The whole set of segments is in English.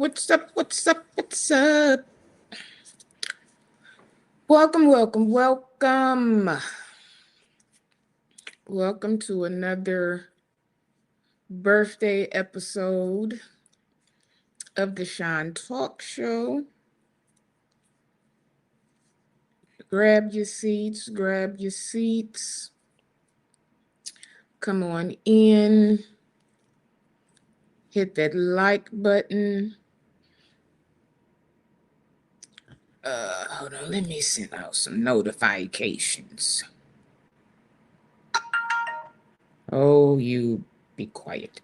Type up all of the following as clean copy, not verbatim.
What's up? What's up? What's up? Welcome, welcome, welcome. Welcome to another birthday episode of the Sean Talk Show. Grab your seats, grab your seats. Come on in. Hit that like button. Hold on, let me send out some notifications. Oh, you be quiet.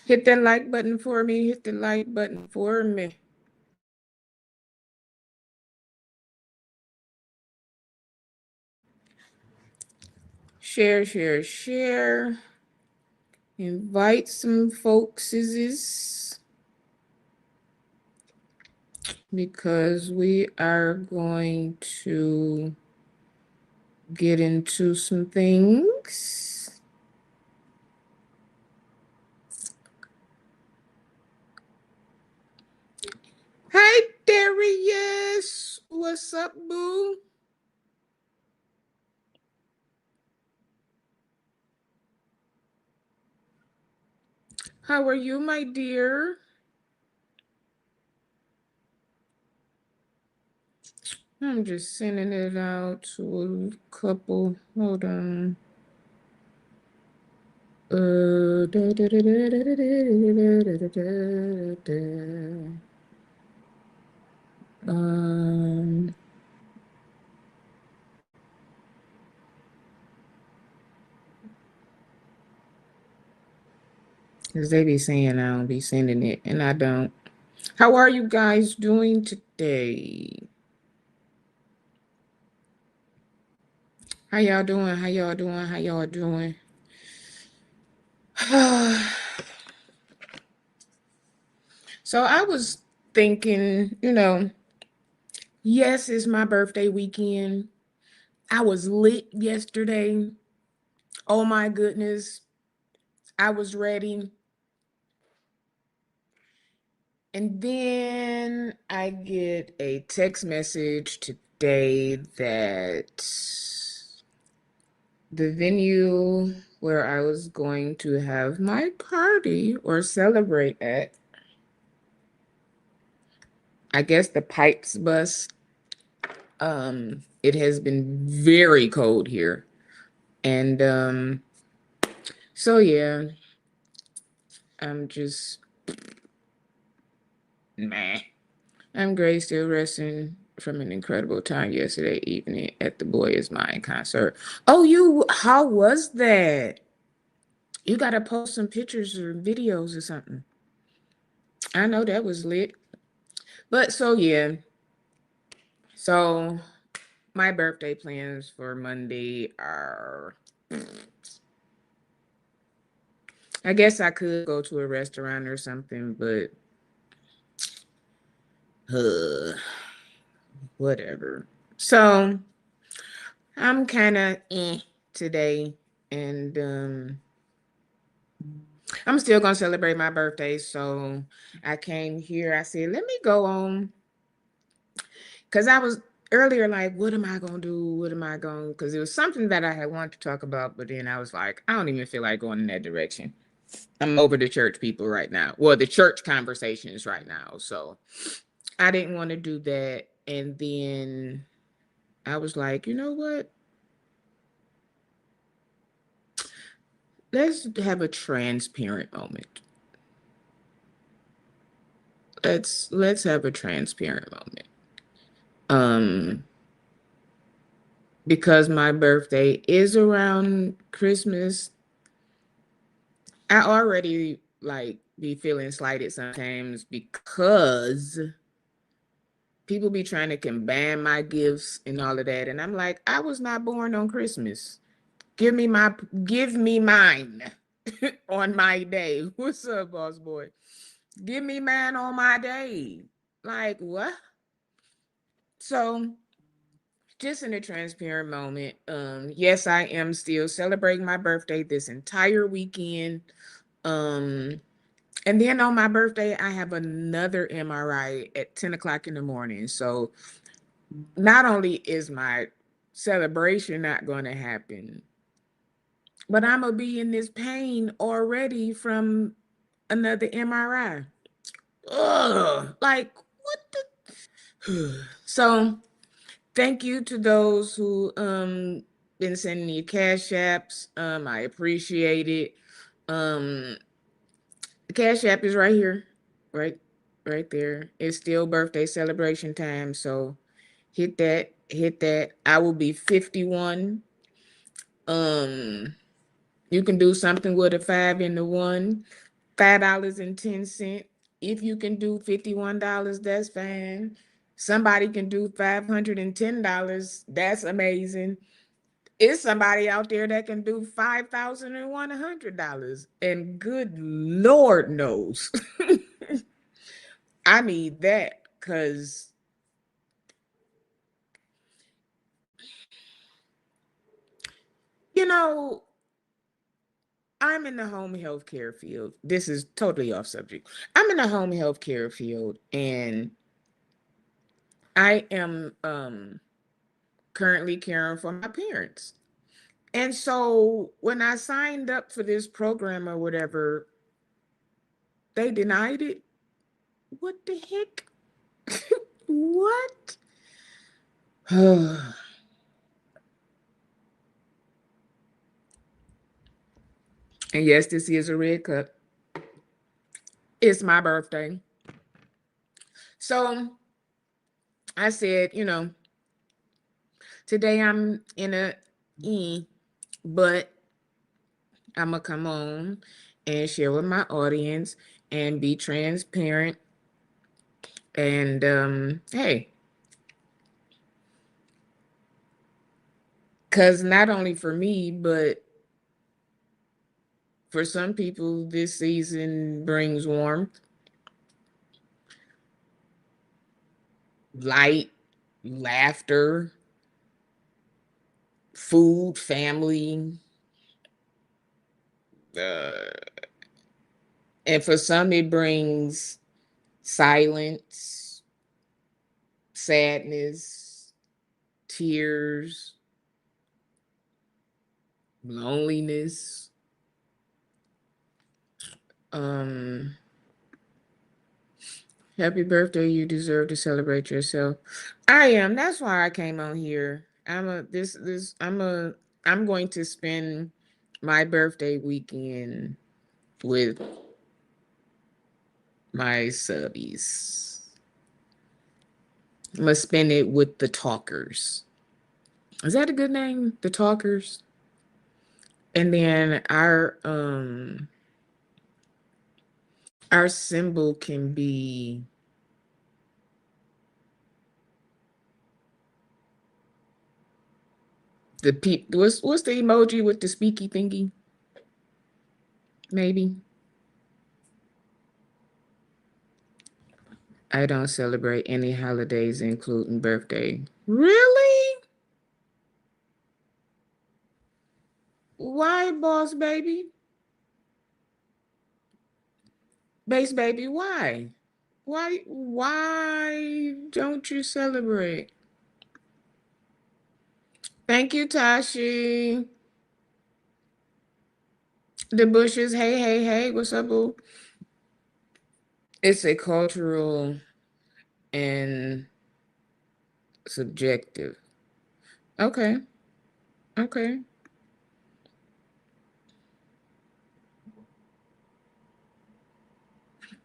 Hit that like button for me. Hit the like button for me. Share, share, share. Invite some folkses because we are going to get into some things. Hi, Darius. What's up, boo? How are you, my dear? I'm just sending it out to a couple. Hold on. Um, because they be saying I don't be sending it, and I don't. How are you guys doing today? How y'all doing? How y'all doing? How y'all doing? So I was thinking, yes, it's my birthday weekend. I was lit yesterday. Oh my goodness. I was ready. And then I get a text message today that the venue where I was going to have my party or celebrate at, I guess the pipes bust. It has been very cold here. And so yeah, I'm just meh. I'm great, still resting from an incredible time yesterday evening at the Boy Is Mine concert. Oh, how was that? You gotta post some pictures or videos or something. I know that was lit. But so yeah. So my birthday plans for Monday are, I guess I could go to a restaurant or something, but whatever. So I'm kind of today, and I'm still gonna celebrate my birthday. So I came here. I said, let me go on, because I was earlier like, what am I gonna do? What am I going? Because it was something that I had wanted to talk about, but then I was like, I don't even feel like going in that direction. I'm over the church people right now. Well, the church conversations right now. So I didn't want to do that. And then I was like, you know what? Let's have a transparent moment. Let's have a transparent moment. Um, because my birthday is around Christmas, I already like be feeling slighted sometimes because people be trying to combine my gifts and all of that. And I'm like, I was not born on Christmas. Give me mine on my day. What's up, boss boy? Give me mine on my day. Like what? So just in a transparent moment, yes, I am still celebrating my birthday this entire weekend. Um, and then on my birthday, I have another MRI at 10 o'clock in the morning. So not only is my celebration not going to happen, but I'm going to be in this pain already from another MRI. Ugh, like, what the? So thank you to those who been sending you cash apps. I appreciate it. Um the cash app is right here. Right there. It's still birthday celebration time. So hit that. I will be 51. Um you can do something with a five and the one. $5.10. If you can do $51, that's fine. Somebody can do $510. That's amazing. Is somebody out there that can do $5,100, and good Lord knows I need that, because you know I'm in the home health care field. This is totally off subject. I'm in the home health care field, and I am currently caring for my parents. And so when I signed up for this program or whatever, they denied it. What the heck? What? And yes, this is a red cup. It's my birthday. So I said, today I'm in a E, but I'm going to come on and share with my audience and be transparent. And hey, because not only for me, but for some people, this season brings warmth, light, laughter, food, family. Uh, and for some, it brings silence, sadness, tears, loneliness. Um, Happy birthday. You deserve to celebrate yourself. I am. That's why I came on here. I'm going to spend my birthday weekend with my subbies. I'm gonna spend it with the talkers. Is that a good name? The talkers? And then our symbol can be what's the emoji with the speaky thingy? Maybe. I don't celebrate any holidays, including birthday. Really? Why, boss baby? Base baby, why? Why don't you celebrate? Thank you, Tashi. The bushes, hey, hey, hey, what's up, boo? It's a cultural and subjective. Okay, okay.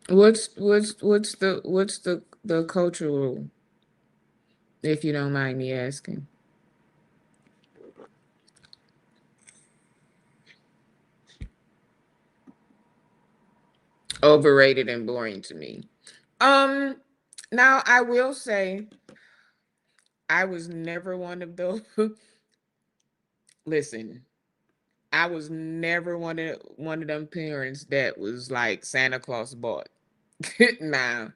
What's the cultural, if you don't mind me asking? Overrated and boring to me. Um, Now I will say I was never one of those. Listen, I was never one of them parents that was like Santa Claus bought. Nah,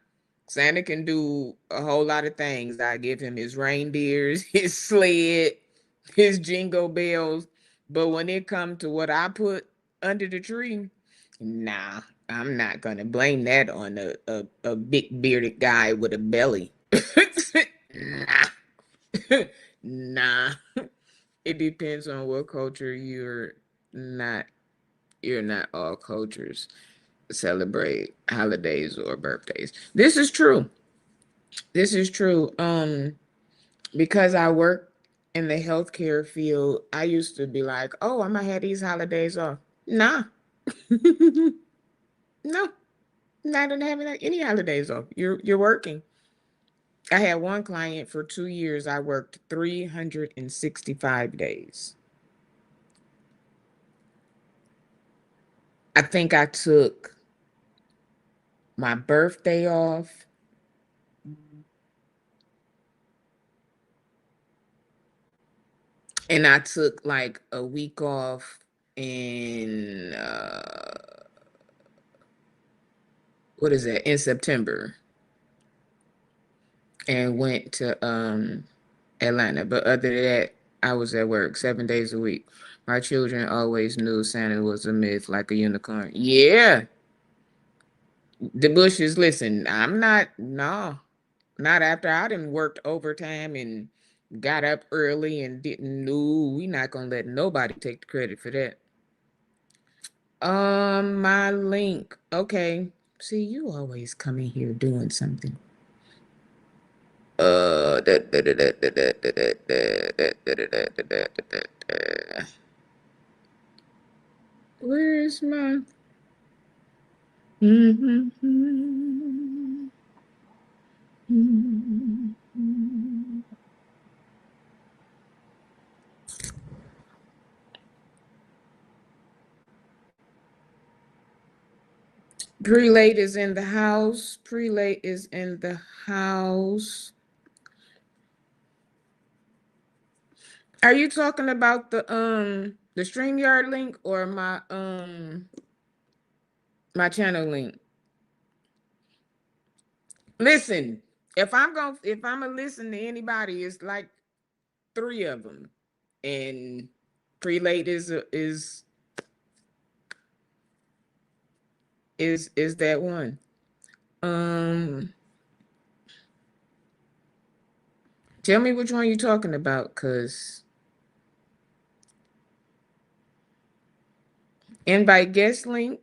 Santa can do a whole lot of things. I give him his reindeers, his sled, his jingle bells. But when it comes to what I put under the tree, nah, I'm not gonna blame that on a big bearded guy with a belly. Nah. Nah. It depends on what culture not. You're not all cultures celebrate holidays or birthdays. This is true. This is true. Because I work in the healthcare field, I used to be like, oh, I'm gonna have these holidays off. Nah. No, not gonna have any holidays off. You're working. I had one client for 2 years. I worked 365 days. I think I took my birthday off. And I took like a week off in what is that, in September, and went to Atlanta. But other than that, I was at work 7 days a week. My children always knew Santa was a myth, like a unicorn. Yeah, the Bushes. Listen, I'm not. No, not after I done worked overtime and got up early and didn't know. We not gonna let nobody take the credit for that. My link. Okay. See, you always come in here doing something. Where's my Prelate is in the house. Prelate is in the house. Are you talking about the StreamYard link or my channel link? Listen, if I'm gonna listen to anybody, it's like three of them, and Prelate is that one. Um, Tell me which one you're talking about, cause invite guest link.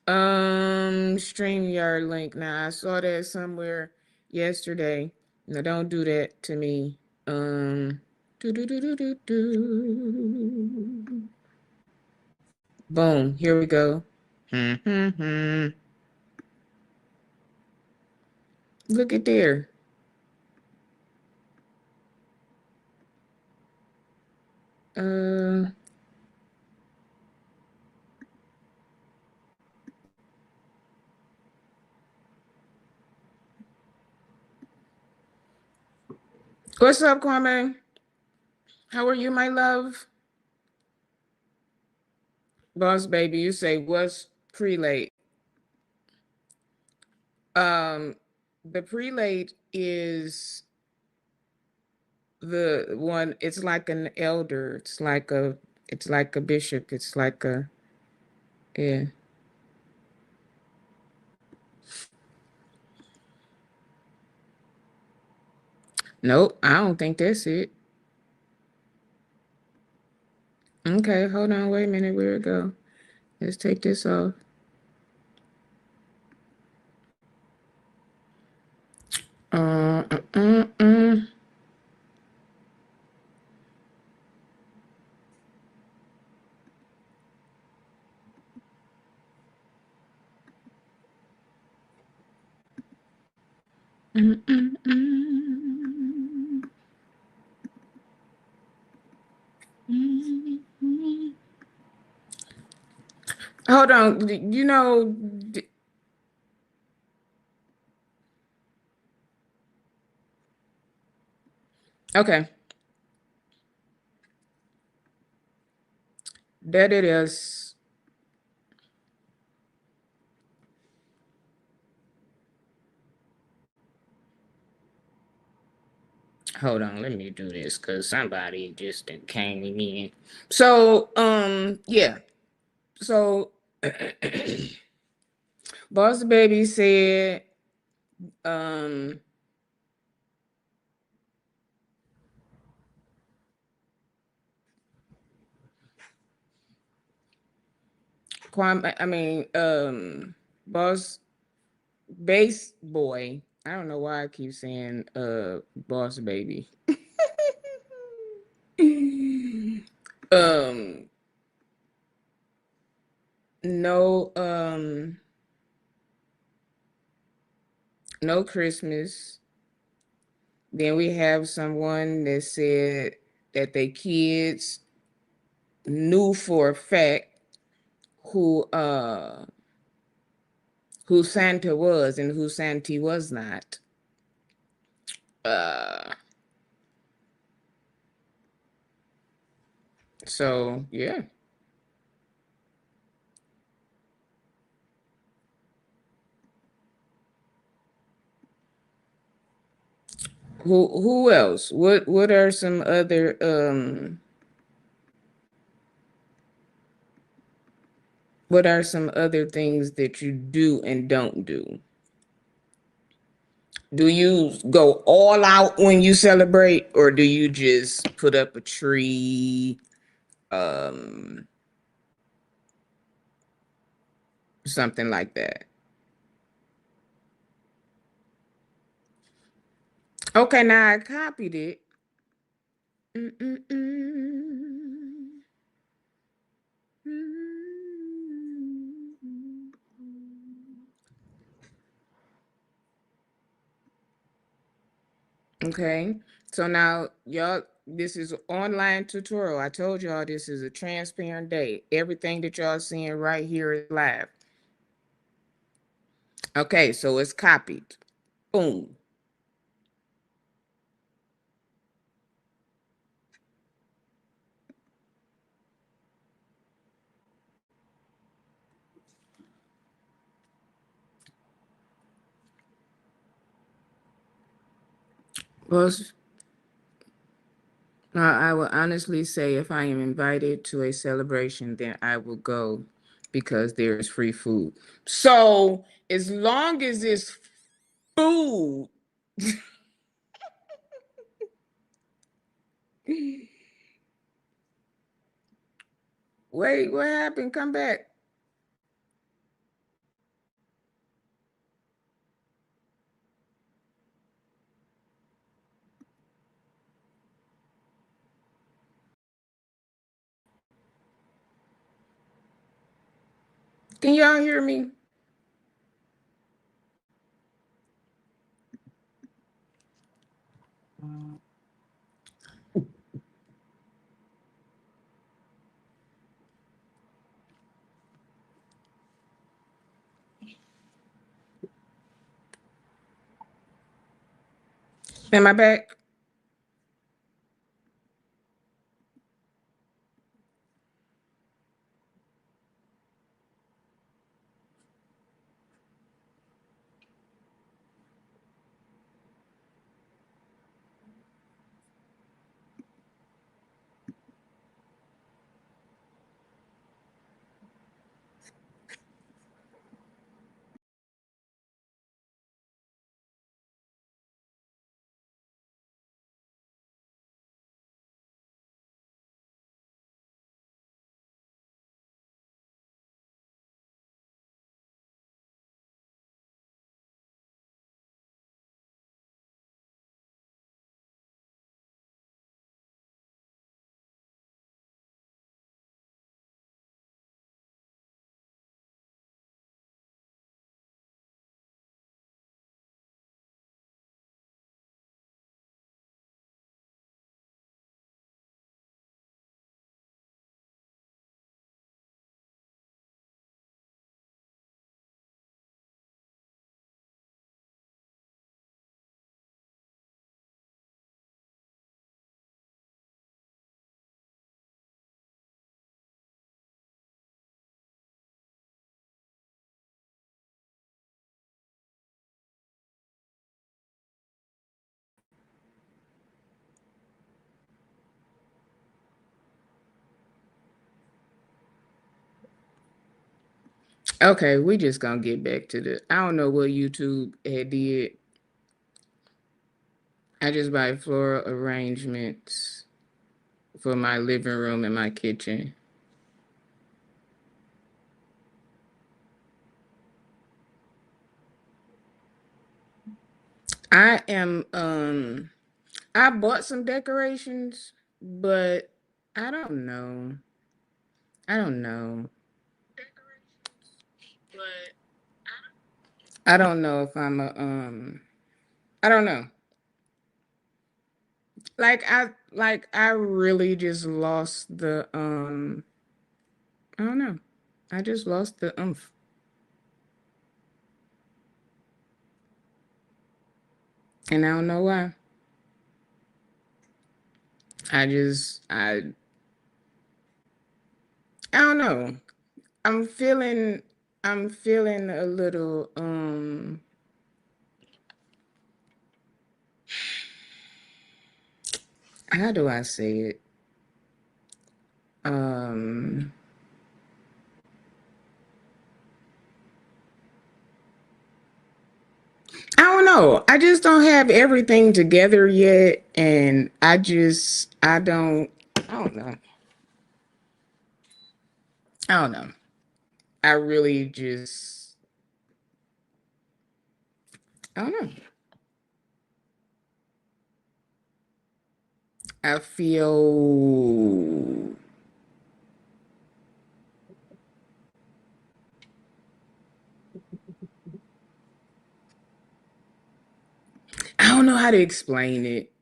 StreamYard link. Now I saw that somewhere yesterday. Now don't do that to me. Do do do do do do. Boom. Here we go. Look at there. Uh, what's up, Kwame? How are you, my love? Boss baby, you say what's prelate? Um, the prelate is the one. It's like an elder. It's like a bishop. It's like a, yeah. Nope, I don't think that's it. Okay, hold on, wait a minute. Where it go? Let's take this off. Uh, uh, uh, uh. Mm, mm, mm. Mm. Hold on. Okay, that it is. Hold on, let me do this because somebody just came in. So, yeah. So, Boss Baby said, um, Boss Bass Boy. I don't know why I keep saying Boss Baby. um, no, no Christmas. Then we have someone that said that they kids knew for a fact who uh who Santa was and who Santa was not. Uh so yeah. Who else? What are some other what are some other things that you do and don't do? Do you go all out when you celebrate, or do you just put up a tree, um, something like that? Okay, now I copied it. Mm-mm-mm. Okay, so now y'all, this is online tutorial. I told y'all this is a transparent day. Everything that y'all seeing right here is live. Okay, so it's copied. Boom. Well, I will honestly say if I am invited to a celebration, then I will go because there is free food. So as long as it's food, wait, what happened? Come back. Can y'all hear me? Am I back? Okay, we just gonna get back to the. I don't know what YouTube had did. I just buy floral arrangements for my living room and my kitchen. I am I bought some decorations, but I don't know. I don't know. I don't know if I'm a I don't know. I really just lost the I don't know. I just lost the oomph. And I don't know why. I don't know. I'm feeling I'm feeling a little how do I say it? Um I don't know. I just don't have everything together yet, and I don't know. I don't know. I really just I don't know. I feel I don't know how to explain it.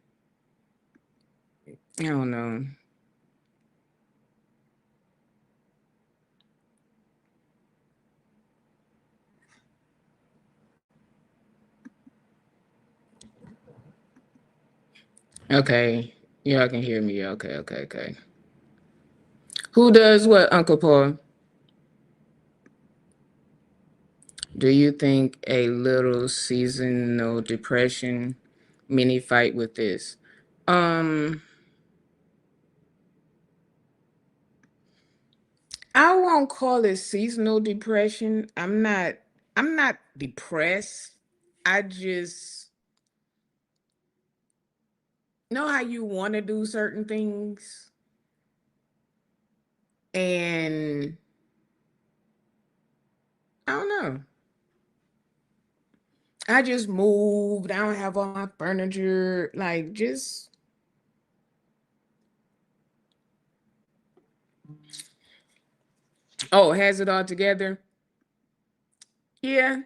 I don't know. Okay. Y'all can hear me. Okay, okay, okay. Who does what, Uncle Paul? Do you think a little seasonal depression mini fight with this? Um, I won't call it seasonal depression. I'm not depressed. I just know how you want to do certain things and I don't know. I just moved. I don't have all my furniture. Like just oh, has it all together? Yeah,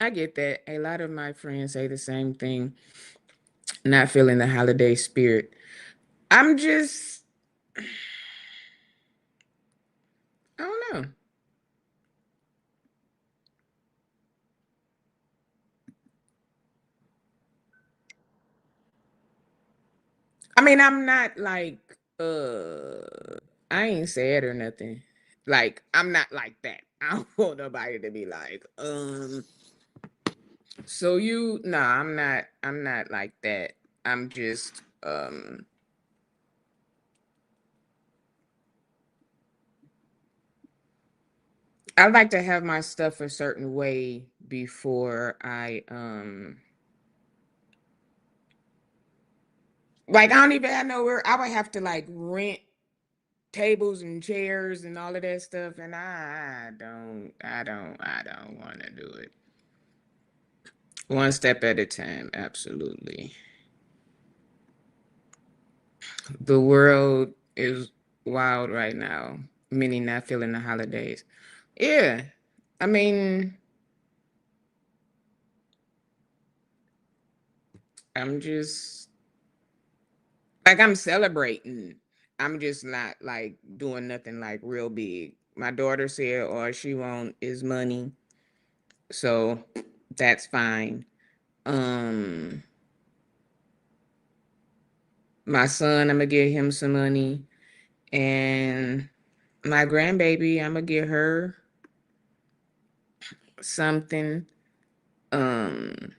I get that. A lot of my friends say the same thing. Not feeling the holiday spirit. I'm just I don't know. I mean, I'm not like I ain't sad or nothing. Like I'm not like that. I don't want nobody to be like, so you nah, I'm not like that. I'm just I like to have my stuff a certain way before I like I don't even have nowhere I would have to like rent tables and chairs and all of that stuff and I don't want to do it. One step at a time, absolutely. The world is wild right now. Many not feeling the holidays. Yeah. I mean, I'm just like I'm celebrating. I'm just not like doing nothing like real big. My daughter said all she want is money. So that's fine. Um my son, I'm gonna give him some money. And my grandbaby, I'm gonna give her something. Um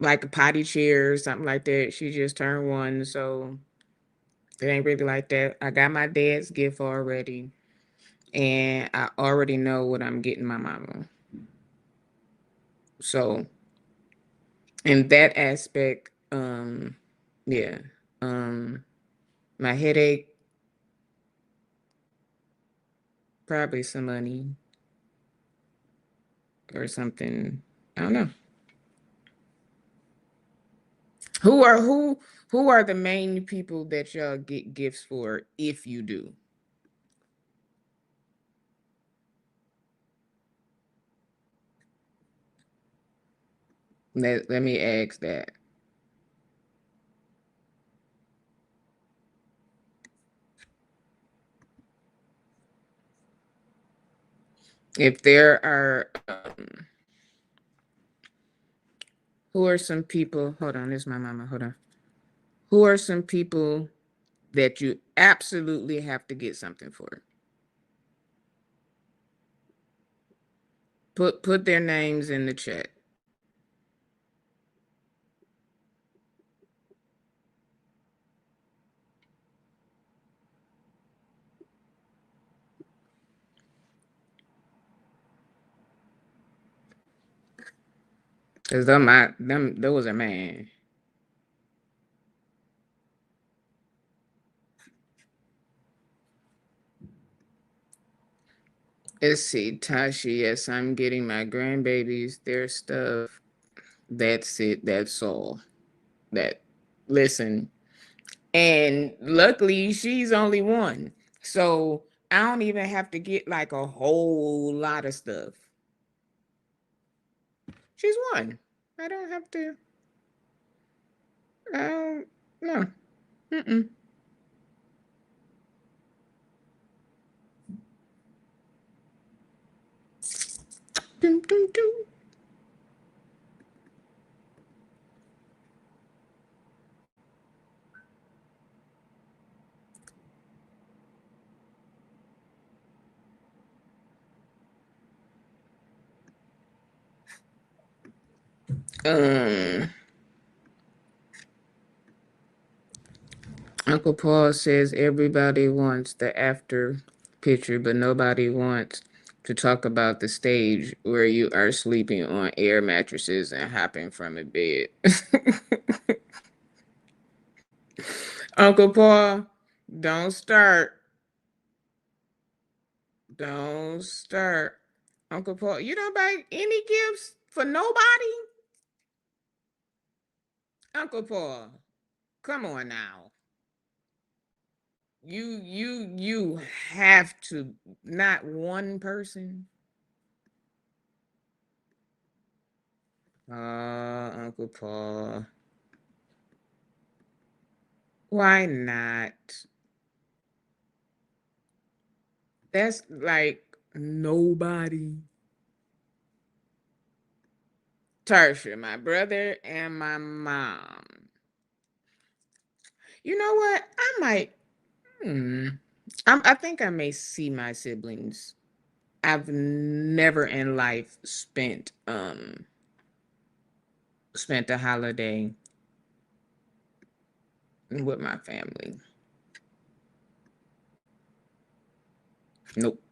like a potty chair or something like that. She just turned one, so it ain't really like that. I got my dad's gift already. and I already know what I'm getting my mama. So in that aspect, yeah, my headache, probably some money or something. I don't know. Who are who are the main people that y'all get gifts for if you do? Let me ask that. If there are who are some people, hold on, this is my mama, hold on. Who are some people that you absolutely have to get something for? Put their names in the chat. Cause those are man. Let's see, Tashi. Yes, I'm getting my grandbabies their stuff. That's it. That's all. That listen. And luckily, she's only one, so I don't even have to get like a whole lot of stuff. She's one. I don't have to. No. Mm-mm. Dum, dum, dum. Um, Uncle Paul says everybody wants the after picture, but nobody wants to talk about the stage where you are sleeping on air mattresses and hopping from a bed. Uncle Paul, don't start. Don't start. Uncle Paul, you don't buy any gifts for nobody? Uncle Paul, come on now. You have to, not one person. Uncle Paul. Why not? That's like nobody. Tarsha, my brother and my mom. You know what? I might. Hmm, I think I may see my siblings. I've never in life spent a holiday with my family. Nope.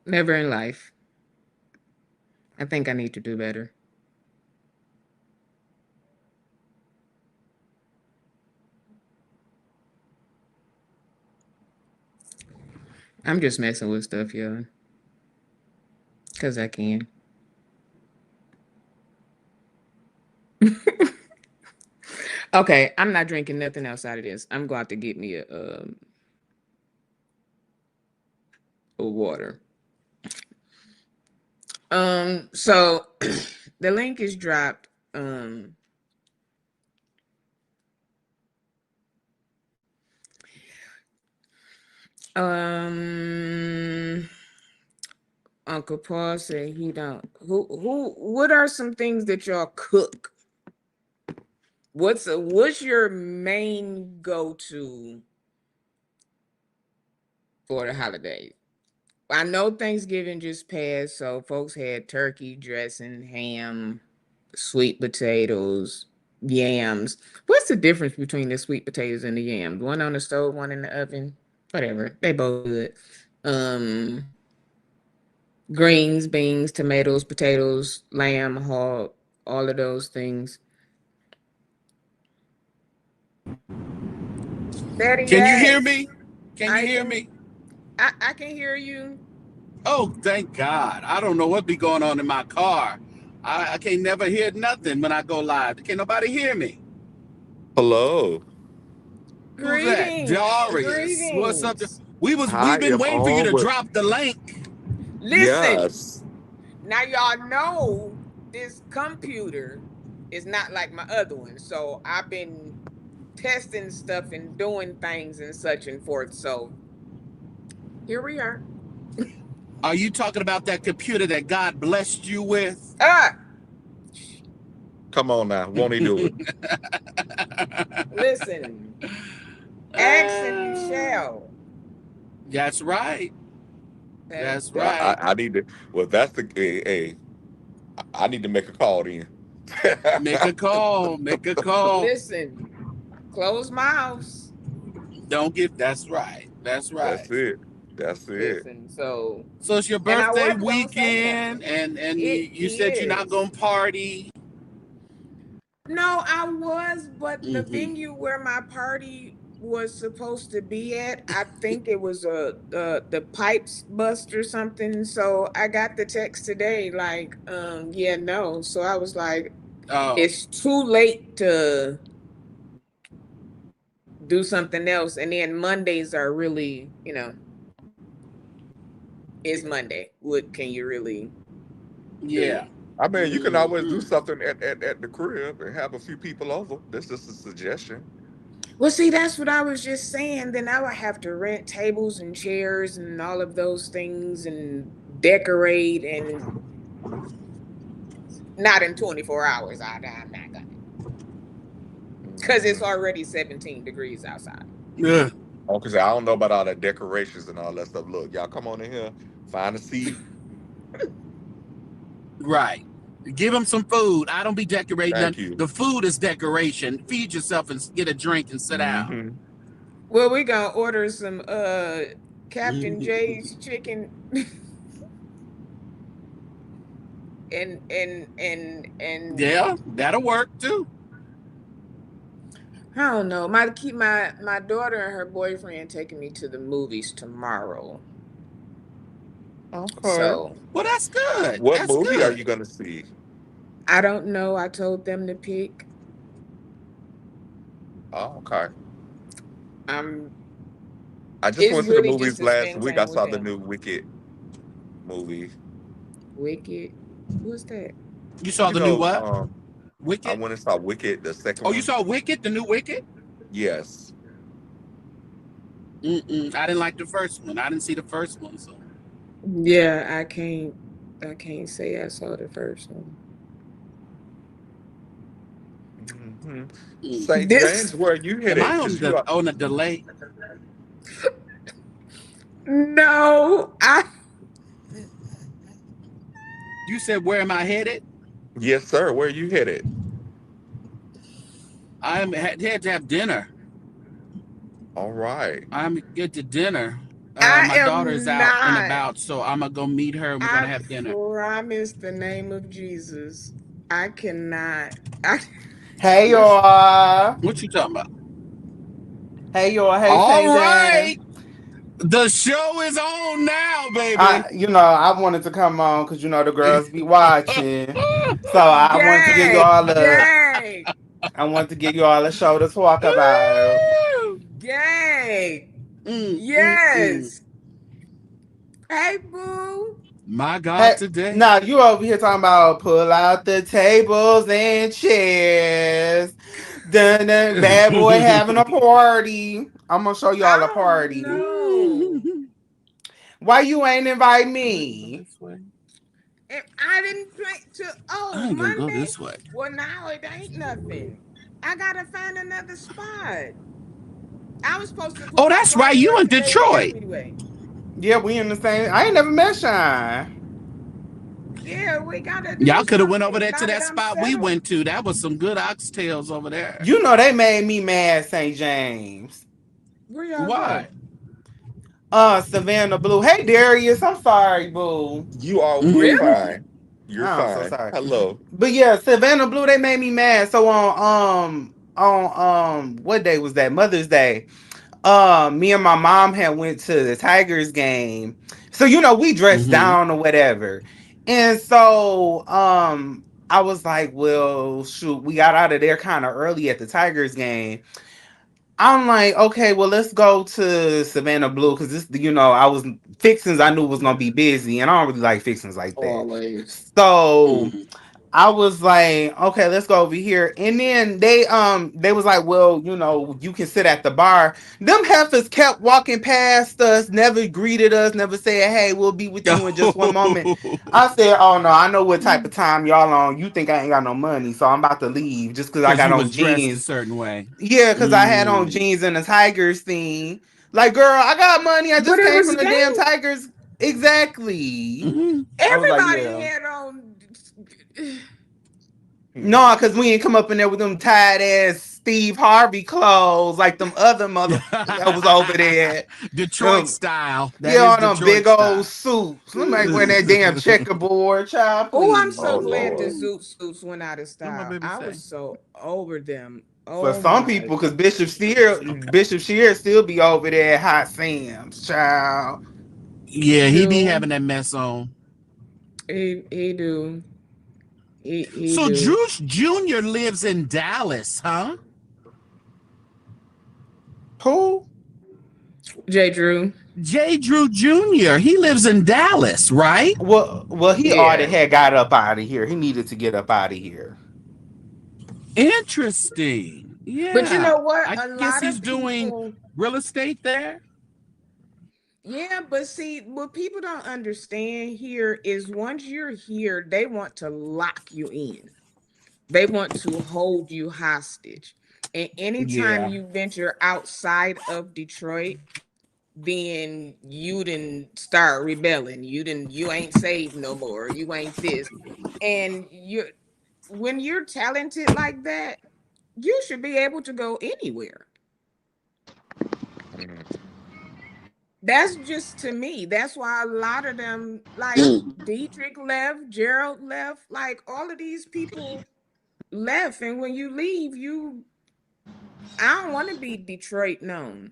Never in life. I think I need to do better. I'm just messing with stuff, y'all. Cause I can. Okay, I'm not drinking nothing outside of this. I'm going to get me a water. So the link is dropped. Um, Uncle Paul said he don't. What are some things that y'all cook? What's your main go-to for the holidays? I know Thanksgiving just passed, so folks had turkey dressing, ham, sweet potatoes. yams. What's the difference between the sweet potatoes and the yams? One on the stove, one in the oven. Whatever. They both good. Um, greens, beans, tomatoes, potatoes, lamb, hog, all of those things. Daddy, Can you hear yes. me? Can you I hear can. me? I can hear you. Oh, thank God. I don't know what be going on in my car. I can't never hear nothing when I go live. Can't nobody hear me. Hello. Who's that? Greetings. Darius. What's up? Greetings. We've I been am waiting for you on to with drop the link. Listen, yes. now y'all know this computer is not like my other one. So I've been testing stuff and doing things and such and forth. So here we are. Are you talking about that computer that God blessed you with? Ah, Come on now. Won't he do it? listen, ask and you shall. That's right. Okay. That's Yeah, right. I need to well that's the hey, I need to make a call then. Make a call. Make a call. Listen, close mouths. Don't get. That's right. That's That's right. it. That's it. Listen, so, So it's your and I birthday wasn't gonna say weekend, nothing. and It you said you're not is. gonna party. No, I was, but the Mm-hmm. venue where my party was supposed to be at, I think it was the Pipes Bust or something. So I got the text today, like, yeah, no. So I was like, Oh, it's too late to do something else. And then Mondays are really, it's Monday. What can you really do? yeah. I mean, you can always do Mm-hmm. something at the crib and have a few people over. That's just a suggestion. Well, see, that's what I was just saying. Then I would have to rent tables and chairs and all of those things and decorate, and not in 24 hours. I'm not gonna, because it's Mhm. already 17 degrees outside. Yeah. Oh, cause I don't know about all the decorations and all that stuff. Look, y'all come on in here, find a seat. Right. Give them some food. I don't be decorating Thank nothing. you. The food is decoration. Feed yourself and get a drink and sit down. Hmm. Well, we gonna order some Captain J's chicken and Yeah, that'll work too. I don't know. My daughter and her boyfriend taking me to the movies tomorrow. Okay. So Well, that's good. What That's movie are good. you gonna see? I don't know. I told them to pick. Oh, okay. I'm I just It's went to the really just movies to last spend week. I time with saw the them. new Wicked movie. Wicked. What's that? You saw You the new know, what? I Wicked? went and saw Wicked, the second Oh, you one. saw Wicked, the new Wicked? Yes. Mm-mm. I didn't like the first one. I didn't see the first one. So Yeah, I can't say I saw the first one. Hmm. mm. St. James, This where you hit Am it? I Cause you are. on a delay? no, You said where am I headed? Yes, sir. Where you hit it? Had to have dinner. All right. I'm get to dinner. I My daughter is am out and not. about, so I'm gonna go meet her. And we're gonna I have dinner. promise the name of Jesus. I cannot. I Hey What's y'all. what you talking about? Hey y'all. Hey All St. James. right, the show is on now, baby. I wanted to come on because the girls be watching. So I wanted to give gag, y'all a gag, I wanted to give y'all a show to talk about. gag. Mm, mm, mm. Yes. Hey, boo. My God, Hey, today. now you over here talking about pull out the tables and chairs. Dun, dun, bad boy having a party. I'm gonna show y'all a I don't party. know. Why you ain't invite I ain't gonna go me? this way. If I didn't play to I ain't gonna go Monday. this way. Well, now it ain't nothing. I gotta find another spot. I was supposed to put Oh, my that's right. party You up in today Detroit. anyway. Yeah, we in the same. I ain't never met Shine. Yeah, we gotta Y'all do could have went over something. there to Now that that I'm spot we settled. went to. That was some good oxtails over there. You know they made me mad, St. James. Where y'all Why? go? Savannah Blue. Hey Darius, I'm sorry, boo. You're Mhm. Really? fine. You're I'm so fine. sorry. Hello. But yeah, Savannah Blue, they made me mad. So on what day was that? Mother's Day. Me and my mom had went to the Tigers game. So we dressed Mhm. down or whatever. And so I was like, well, shoot, we got out of there kind of early at the Tigers game. I'm like, okay, well, let's go to Savannah Blue because I was fixings I knew was gonna be busy, and I don't really like fixings like that. Always. So Mhm. I was like, okay, let's go over here. And then they was like, well, you can sit at the bar. Them heifers kept walking past us, never greeted us, never said, hey, we'll be with you in just one moment. I said, oh no, I know what type of time y'all on. You think I ain't got no money, so I'm about to leave just because I Because got you on was dressed a jeans. certain way. Yeah, because I had on Mm. jeans and a Tigers thing. Like, girl, I got money. I But just it came was from the damn game. Tigers. Exactly. Mhm. I was like, Everybody yeah. had on. No, because we ain't come up in there with them tight ass Steve Harvey clothes like them other mother that was over there. Detroit Um, style. That yeah, is on them big Detroit old style. suits. Somebody wearing that damn checkerboard, child, Oh, I'm please. so Oh glad the Lord. Zoot suits went out of What my style. baby I say? was so over them. For Oh some my. people, because Bishop Shear still be over there at Hot Sam's, child. Yeah, He he be do. having that mess on. He do. He So do. Juice Jr. lives in Dallas, huh? Who? J. Drew. J. Drew Jr. He lives in Dallas, right? Well, he already Yeah. had got up out of here. He needed to get up out of here. Interesting. But you Yeah. know what? I A guess lot he's of doing people, real estate there. yeah, but see, what people don't understand here is once you're here, they want to lock you in. They want to hold you hostage. And anytime Yeah. you venture outside of Detroit, then you didn't start rebelling. You ain't saved no more. You ain't this. And when you're talented like that, you should be able to go anywhere. Mhm. That's just to me. That's why a lot of them, like Mm. Dietrich left, Gerald left, like all of these people left. And when you leave, I don't want to be Detroit known.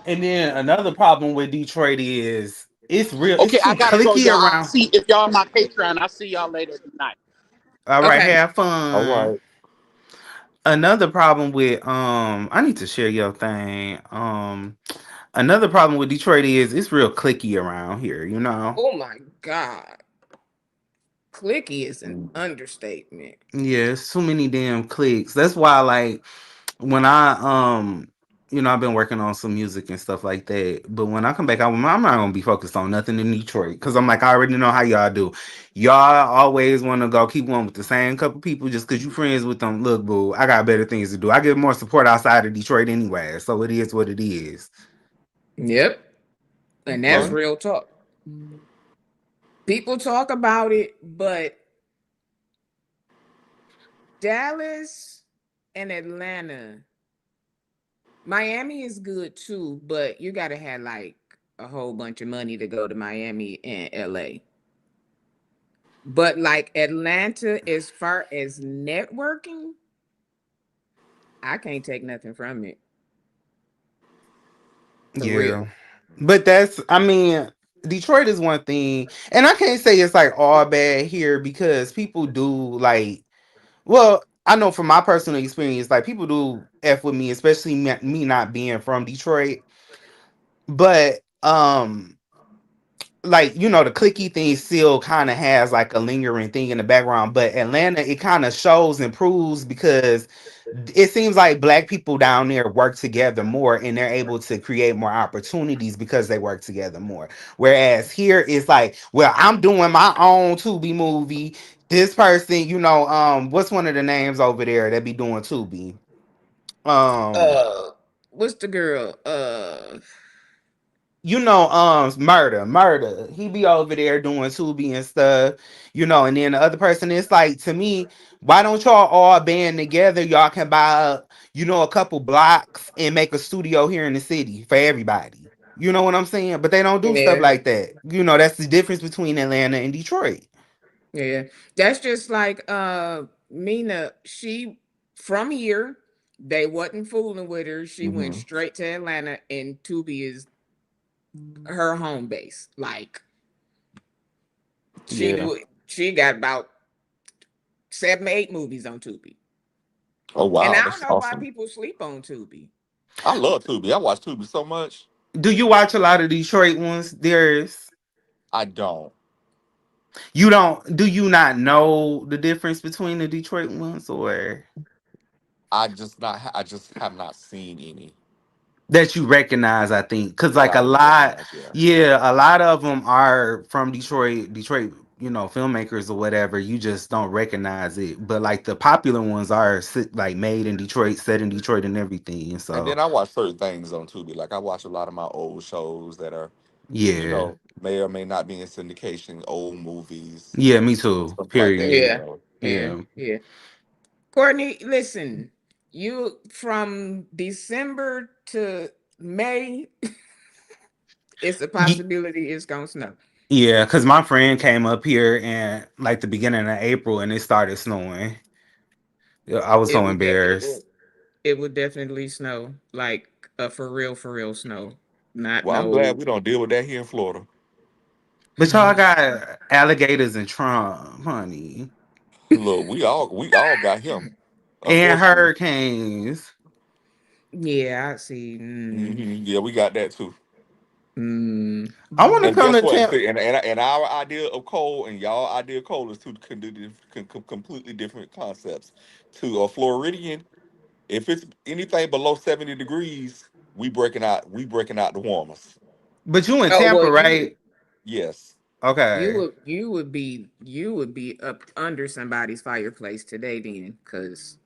And then another problem with Detroit is it's real. It's Okay, I too gotta go, clicky y'all. I'll around. see if y'all on my Patreon. I'll see y'all later tonight. All right, Okay. have All fun. right. Another problem with I need to share your thing. Another problem with Detroit is it's real clicky around here. Oh my God. Clicky is an understatement. Yeah, it's too many damn clicks. That's why, like, when I I've been working on some music and stuff like that. But when I come back, I'm not gonna be focused on nothing in Detroit because I'm like, I already know how y'all do. Y'all always want to go keep going with the same couple people just because you friends with them. Look, boo, I got better things to do. I get more support outside of Detroit anyway, so it is what it is. Yep. And that's Okay. real talk. People talk about it, but Dallas and Atlanta, Miami is good too, but you got to have like a whole bunch of money to go to Miami and LA. But like Atlanta, as far as networking, I can't take nothing from it for Yeah. real. But I mean, Detroit is one thing, and I can't say it's like all bad here because people do like, well, I know from my personal experience, like people do F with me, especially me not being from Detroit. But like the clicky thing still kind of has like a lingering thing in the background. But Atlanta, it kind of shows and proves because it seems like black people down there work together more and they're able to create more opportunities because they work together more. Whereas here it's like, well, I'm doing my own Tubi movie. This person, what's one of the names over there that be doing Tubi? Um, Uh, what's the girl? murder. He be over there doing Tubi and stuff, and then the other person is like, to me, why don't y'all all band together? Y'all can buy a couple blocks and make a studio here in the city for everybody. You know what I'm saying? But they don't do stuff Yeah, like that. That's the difference between Atlanta and Detroit. yeah. That's just like Mina. She from here. They wasn't fooling with her. She went Hmm. straight to Atlanta, and Tubi is her home base. Like Yeah. she got about 7, 8 movies on Tubi. Oh And I wow, don't that's know why awesome. people sleep on Tubi. I love Tubi. I watch Tubi so much. Do you watch a lot of Detroit ones? I don't. You don't, do you not know the difference between the Detroit ones, or I just have not seen any that you recognize? I think because that like I a would lot, recognize. Yeah. yeah, a lot of them are from Detroit, filmmakers or whatever. You just don't recognize it, but like the popular ones are like made in Detroit, set in Detroit, and everything. And So then I watch certain things on Tubi. Like I watch a lot of my old shows that are, yeah, may or may not be in syndication, old movies, yeah, me too. stuff like that. Period. Yeah, yeah, Yeah. yeah. Courtney, listen, you from December to May, it's a possibility it's gonna snow. Yeah, because my friend came up here and like the beginning of April and it started snowing. Yeah, I was It so would embarrassed. it would definitely snow, like for real snow. Not Well, I'm glad no. we don't deal with that here in Florida. But y'all got alligators and Trump, honey. Look, we all got him, And unfortunately. hurricanes. Yeah, I see. Yeah, we got that too. Mm. I want to And come guess to what? Tampa. See, and our idea of cold and y'all idea of cold is two completely different concepts. To a Floridian, if it's anything below 70 degrees, we breaking out the warmers. But you in Oh well, Tampa, right? Yes. Okay. you would be up under somebody's fireplace today then, because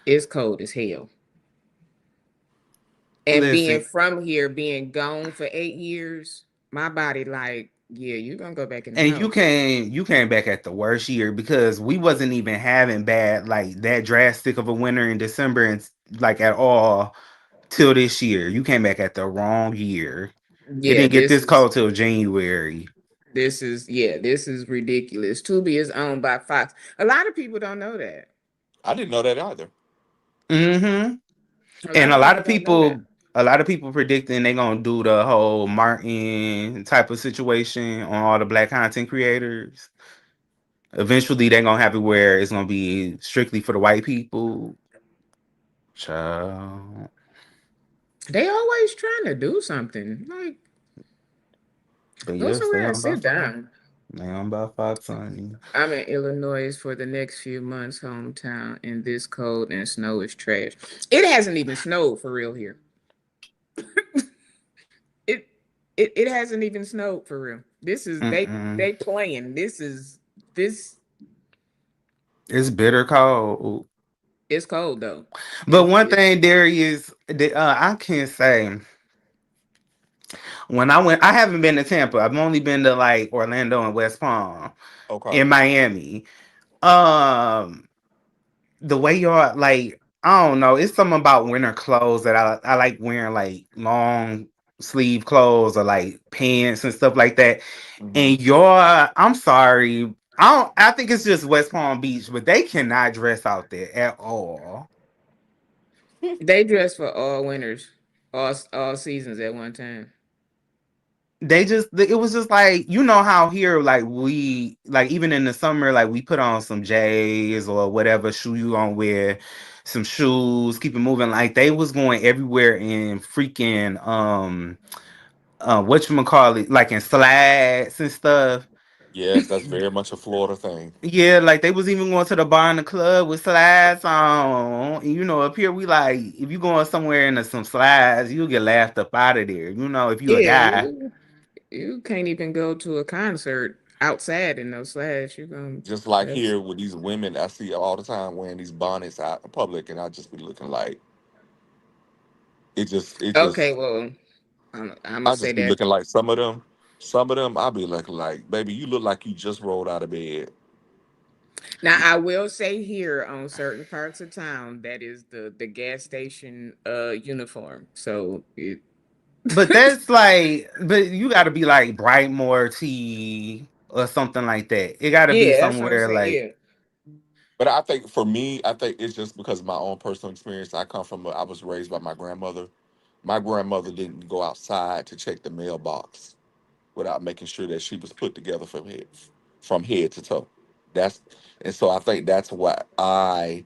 it's cold as hell. And being Listen, from here, being gone for 8 years, my body like, yeah, you're gonna go back in the and you house. came back at the worst year because we wasn't even having bad like that drastic of a winter in December and like at all till this year. You came back at the wrong year. It Yeah, didn't get this cold till January. this is ridiculous. Tubi is owned by Fox. A lot of people don't know that. I didn't know that either. Hmm. A And lot a of lot people of don't know that. people predicting they gonna do the whole Martin type of situation on all the black content creators. Eventually, they're gonna have it where it's gonna be strictly for the white people. Child. They always trying to do something. Like, But go yes, they somewhere and on by sit Fox. down. They on by Fox, honey. I'm in Illinois for the next few months, hometown, and this cold and snow is trash. It hasn't even snowed for real here. It it hasn't even snowed for real. This is Mm-mm. they playing. This It's bitter cold. it's cold though. But one It's thing, Darius, I can say when I went, I haven't been to Tampa. I've only been to like Orlando and West Palm Okay. in Miami. Um, the way y'all like, I don't know, it's something about winter clothes that I like wearing like long sleeve clothes or like pants and stuff like that. Hmm. And I'm sorry, I think it's just West Palm Beach, but they cannot dress out there at all. they dress for all winters, all seasons at one time. It was just like, how here like we like even in the summer like we put on some J's or whatever shoe you gonna wear, some shoes, keep it moving. Like they was going everywhere in freaking whatchamacallit, like in slides and stuff. Yes, that's very much a Florida thing. Yeah, like they was even going to the bar and the club with slides on. And, up here we like if you going somewhere in some slides, you'll get laughed up out of there. If you a Yeah, guy. you can't even go to a concert outside in those slides. You gonna Just like that's here with these women I see all the time wearing these bonnets out in public, and I just be looking like it just okay. Well, I'm gonna I say just be that. looking like some of them. Some of them, I be looking like, baby, you look like you just rolled out of bed. Now I will say here on certain parts of town that is the gas station uniform. So it But that's like, but you got to be like Brightmoor T or something like that. It got to be yeah, that's what I'm somewhere saying. like, Yeah. But I think for me, I think it's just because of my own personal experience. I was raised by my grandmother. My grandmother didn't go outside to check the mailbox without making sure that she was put together from head to toe. That's and so I think that's what I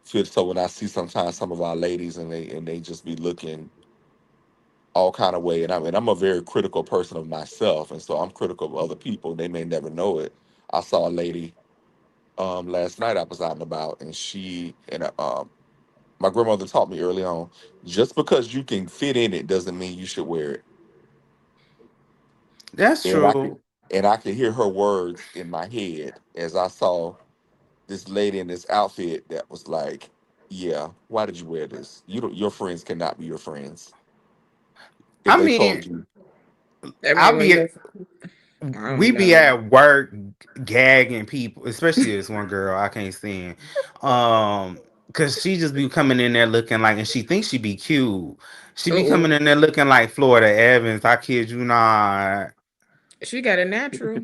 feel. So when I see sometimes some of our ladies and they just be looking all kind of way, and I'm a very critical person of myself, and so I'm critical of other people. They may never know it. I saw a lady last night. I was out and about, and my grandmother taught me early on, just because you can fit in it doesn't mean you should wear it. that's And I could true. and I could hear her words in my head as I saw this lady in this outfit that was like, "Yeah, why did you wear this? Your friends cannot be your friends if I they mean, told you." I I mean when be you I we don't be know. at work gagging people, especially this one girl I can't stand. Cause she just be coming in there looking like, and she thinks she be cute. She be Oh, coming in there looking like Florida Evans. I kid you not. she got a natural.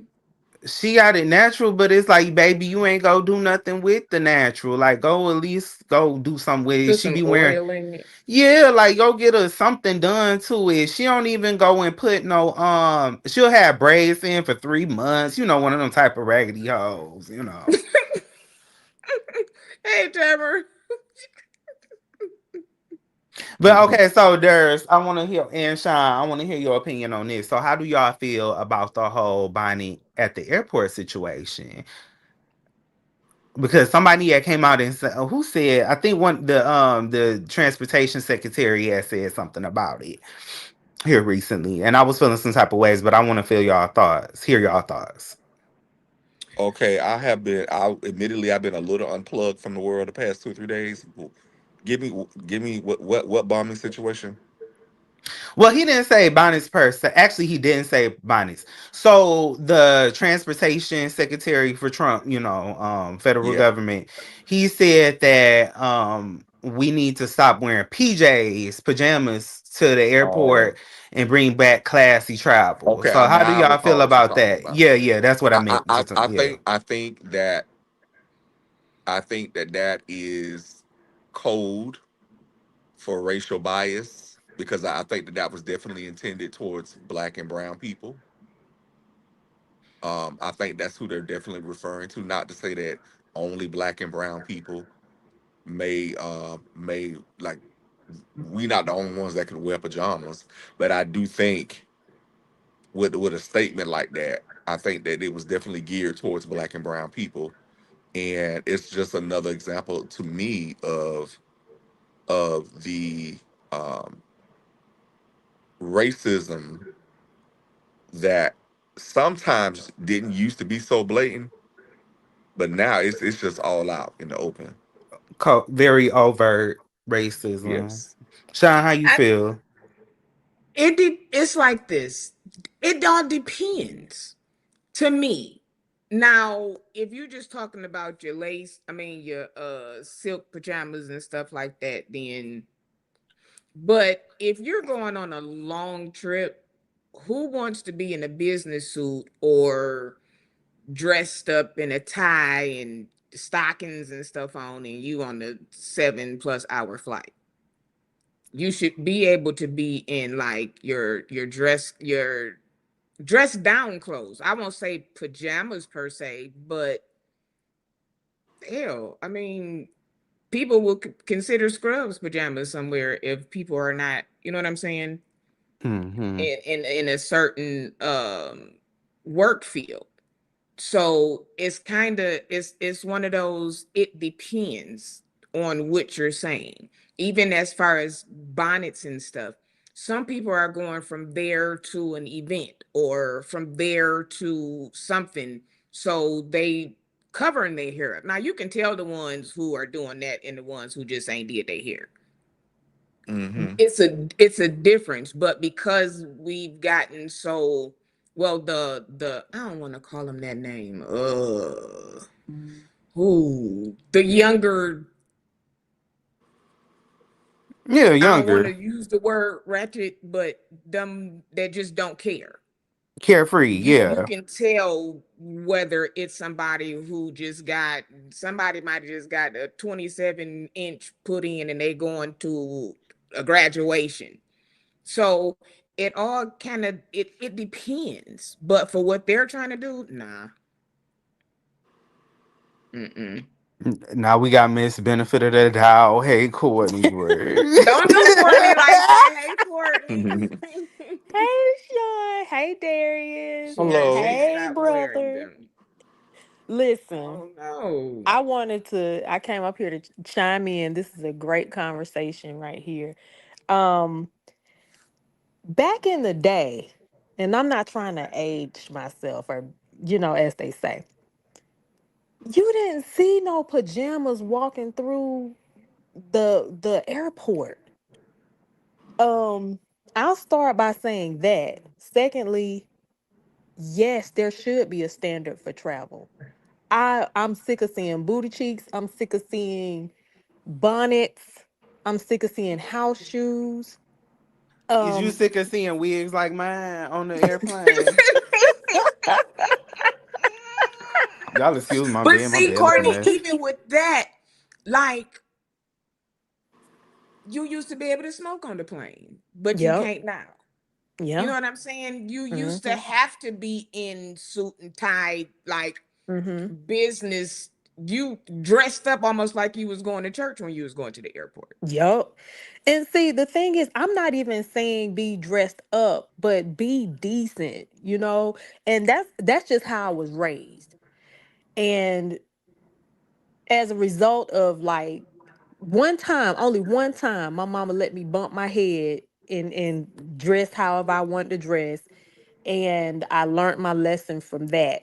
She got it natural, but it's like, baby, you ain't go do nothing with the natural. Like, go at least go do something with it. Put She some be wearing, oil in it. yeah, like go get her something done to it. She don't even go and put no she'll have braids in for 3 months. You know, one of them type of raggedy hoes, you know. Hey Trevor. But okay, so there's I wanna hear and Sean, I wanna hear your opinion on this. So how do y'all feel about the whole Bonnie at the airport situation? Because somebody that came out and said, who said, I think one the transportation secretary had said something about it here recently, and I was feeling some type of ways, but I want to feel y'all thoughts, hear y'all thoughts. Okay, I admittedly I've been a little unplugged from the world the past 2 or 3 days. Give me what bombing situation? Well, he didn't say Bonnie's person. Actually, he didn't say Bonnie's. So the transportation secretary for Trump, federal Yeah. government, he said that we need to stop wearing pajamas to the Oh, airport and bring back classy travel. okay. So how do Now I y'all feel recall what you're about talking that? about. Yeah, that's what I meant. I Yeah. think that is code for racial bias because I think that was definitely intended towards black and brown people. I think that's who they're definitely referring to. Not to say that only black and brown people may like we not the only ones that can wear pajamas, but I do think with a statement like that, I think that it was definitely geared towards black and brown people, and it's just another example to me of the um, racism that sometimes didn't used to be so blatant, but now it's just all out in the open. Very overt racism. Yes. Sean, how you I feel? it's like this. It all depends to me. Now, if you're just talking about your lace, I mean your silk pajamas and stuff like that, then but if you're going on a long trip, who wants to be in a business suit or dressed up in a tie and stockings and stuff on and you on the 7+ hour flight? You should be able to be in like your dress down clothes. I won't say pajamas per se, but hell, I mean, people will consider scrubs pajamas somewhere if people are not, you know what I'm saying, Hmm. in a certain work field. So it's kind of it's one of those, it depends on what you're saying. Even as far as bonnets and stuff, some people are going from there to an event or from there to something, so they covering their hair up. Now you can tell the ones who are doing that and the ones who just ain't did their hair. Mm-hmm. It's a difference, but because we've gotten so well, the I don't want to call him that name. Who the younger? Yeah, I don't want to younger, use the word ratchet, but them that just don't care. carefree. You Yeah. can tell whether it's somebody who just got somebody might have just got a 27-inch put in and they going to a graduation. So it all kind of it depends. But for what they're trying to do, nah. Mm-mm. Now we got Miss Benefit of the Doubt. Hey, Courtney Word. Don't do Courtney like that. Hey, Courtney. Hey, Sean. Hey, Darius. She ain't Hello. say Hey, stop wearing brother. them. Listen, Oh no. I came up here to chime in. This is a great conversation right here. Um, Back in the day, and I'm not trying to age myself or, as they say, you didn't see no pajamas walking through the airport. Um, I'll start by saying that. Secondly, yes, there should be a standard for travel. I'm sick of seeing booty cheeks. I'm sick of seeing bonnets. I'm sick of seeing house shoes. Is you Um, sick of seeing wigs like mine on the airplane? Y'all excuse my But being my see, delicate Courtney, mess. even with that, like you used to be able to smoke on the plane, but you yep, can't now. You yeah, know what I'm saying? You used to mm-hmm, have to be in suit and tie, like mm-hmm, business. You dressed up almost like you was going to church when you was going to the airport. yep. And see, the thing is, I'm not even saying be dressed up, but be decent, And that's just how I was raised. And as a result of like one time, only one time, my mama let me bump my head and dress however I wanted to dress. And I learned my lesson from that.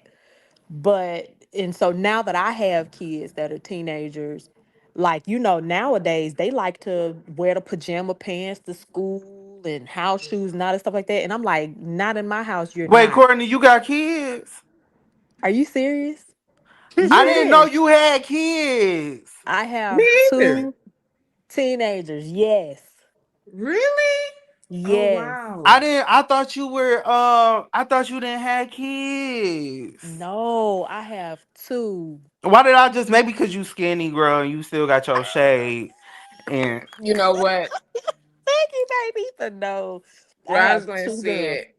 And so now that I have kids that are teenagers, like, nowadays they like to wear the pajama pants to school and house shoes and all that stuff like that. And I'm like, not in my house, you're Wait, not. Courtney, you got kids? Are you serious? I didn't know Yes. you had kids. I Me have either. two teenagers. Yes. Really? Oh Yes. wow. I thought you were I thought you didn't have kids. No, I have two. Why did I just maybe because you skinny girl and you still got your shade and You know what? Thank you, baby. But no, I Well, I was have going to two girls. say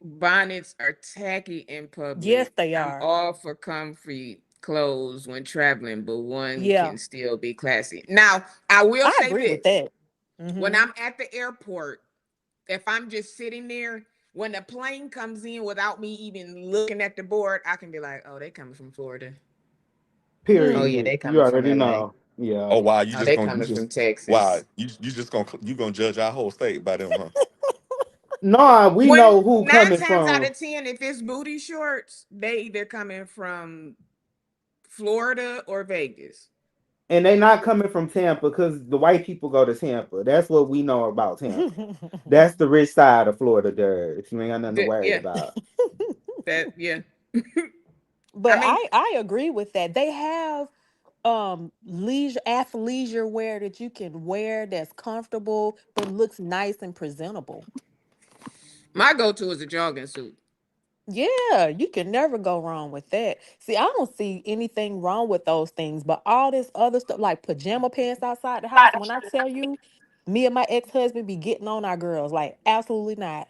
bonnets are tacky in Yes, public. they I'm are. all for comfy clothes when traveling, but one Yeah, can still be classy. Now, I will I say agree with this. that. When Mm-hmm. I'm at the airport, if I'm just sitting there, when the plane comes in without me even looking at the board, I can be like, oh, they coming from Florida. Oh, Hmm. yeah, period. they You coming from already LA. know. Yeah. Oh wow, you Oh, just they gonna you coming just from wow, Texas. you just gonna judge our whole state by them, huh? No, we When know who nine coming times out from. of 10, if it's booty shorts, they either coming from Florida or Vegas. And they not coming from Tampa because the white people go to Tampa. That's what we know about Tampa. That's the rich side of Florida dirt. You ain't got nothing to worry Yeah, about. yeah. I But mean, I agree with that. They have leisure athleisure wear that you can wear that's comfortable but looks nice and presentable. my go-to is a jogging suit. Yeah, you can never go wrong with that. See, I don't see anything wrong with those things, but all this other stuff like pajama pants outside the house, when I tell you, me and my ex-husband be getting on our girls, like absolutely not.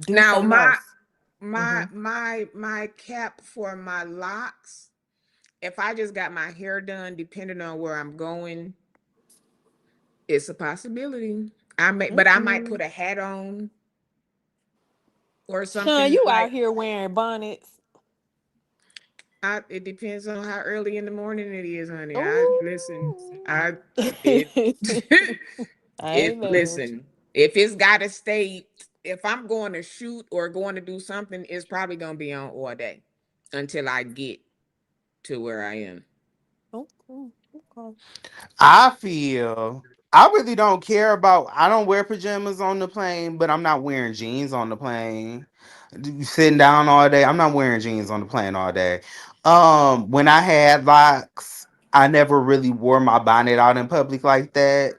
Do Now, something my else. my Hmm. my my cap for my locks, if I just got my hair done, depending on where I'm going, it's a possibility. But I might Mm-mm. put a hat on or Sean, something you out like. here wearing bonnets. It depends on how early in the morning it is, honey. I listen. Ooh. I it I ain't it mad with listen. If it's got to stay, if I'm going to shoot or going to do something, it's probably gonna be on all day until I get to where I am. you. Okay. Okay. I feel I really don't care about. I don't wear pajamas on the plane, but I'm not wearing jeans on the plane. Sitting down all day, I'm not wearing jeans on the plane all day. When I had locks, I never really wore my bonnet out in public like that.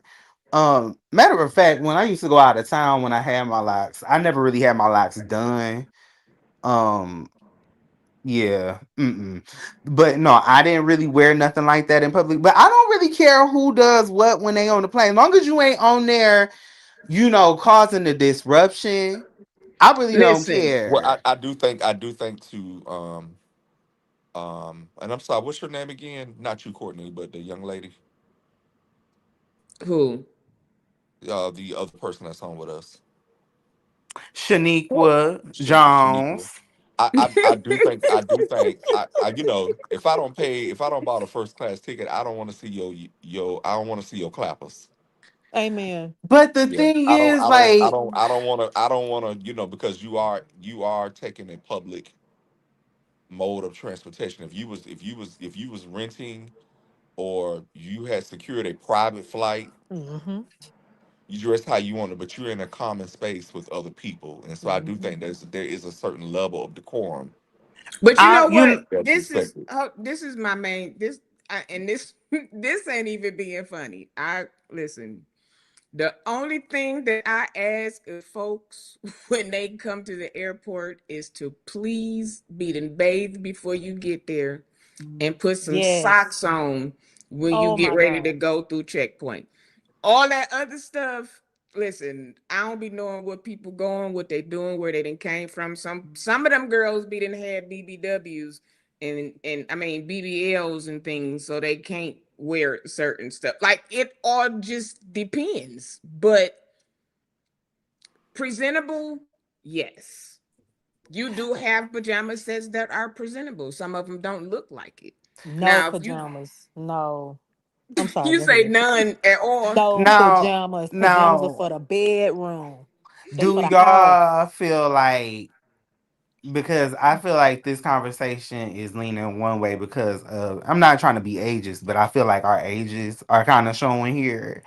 Matter of fact, when I used to go out of town when I had my locks, I never really had my locks done. Um, yeah, but no, I didn't really wear nothing like that in public. But I don't really care who does what when they on the plane, long as you ain't on there, causing the disruption. I really don't Listen, Well, care. I do think too. And I'm sorry, what's your name again? Not you, Courtney, but the young lady, who? the other person that's on with us, Shaniqua Shaniqua. Jones. I do think, you know, if I don't buy the first class ticket, I don't want to see I don't want to see your clappers. Amen. But the Yeah, thing is, like, I don't want to, you know, because you are taking a public mode of transportation. If you was renting or you had secured a private flight, Hmm. you dress how you want to, but you're in a common space with other people, and so I do Hmm. think there is a certain level of decorum But you I know what? you that's expected. This is my main and this this ain't even being funny. I listen. The only thing that I ask of folks when they come to the airport is to please be and bathe before you get there and put some Yes. socks on when you Oh get my ready to God. go through checkpoint. All that other stuff, listen, I don't be knowing what people going, what they doing, where they done came from. Some of them girls be done had BBWs and I mean BBLs and things, so they can't wear certain stuff. Like it all just depends. But presentable, yes. You do have pajama sets that are presentable. Some of them don't look like it. No Now, if you pajamas. No. I'm sorry. you Go say ahead. none at all, No now pajamas. Pajamas are now for the bedroom. They do for the house. y'all feel like, because I feel like this conversation is leaning one way because of, I'm not trying to be ageist, but I feel like our ages are kind of showing here.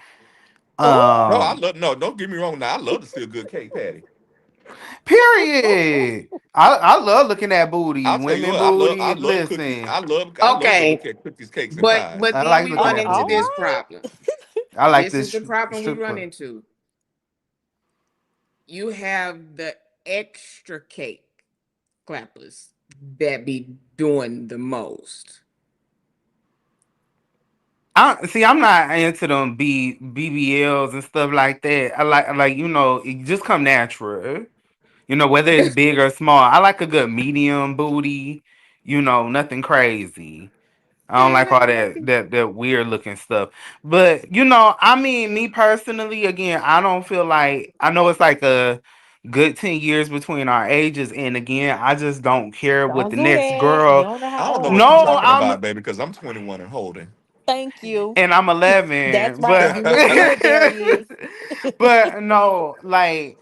No, I Um, love no. Don't get me wrong. Now I love to see a good cake patty. Period. I love looking at booty, I'll tell you women what. booty. I love cookies. Listen, I love to okay. look at cookies, cakes, and But pies. but I then like we looking run Oh, at into all this booty. right. problem. I like This this is the problem we strip run club. into. You have the extra cake clappers that be doing the most. I see. I'm not into them BBLs and stuff like that. I like it just come natural. Whether it's big or small. I like a good medium booty. Nothing crazy. I don't like all that weird looking stuff. But I mean, me personally, again, I don't feel like, I know it's like a good 10 years between our ages, and again, I just don't care what Don't the do next that. You girl. don't know I how don't know old what you're he No, talking is. I'm about, baby, because I'm 21 and holding. Thank you. and I'm That's 11, right. but You look good, Darius. but no, like,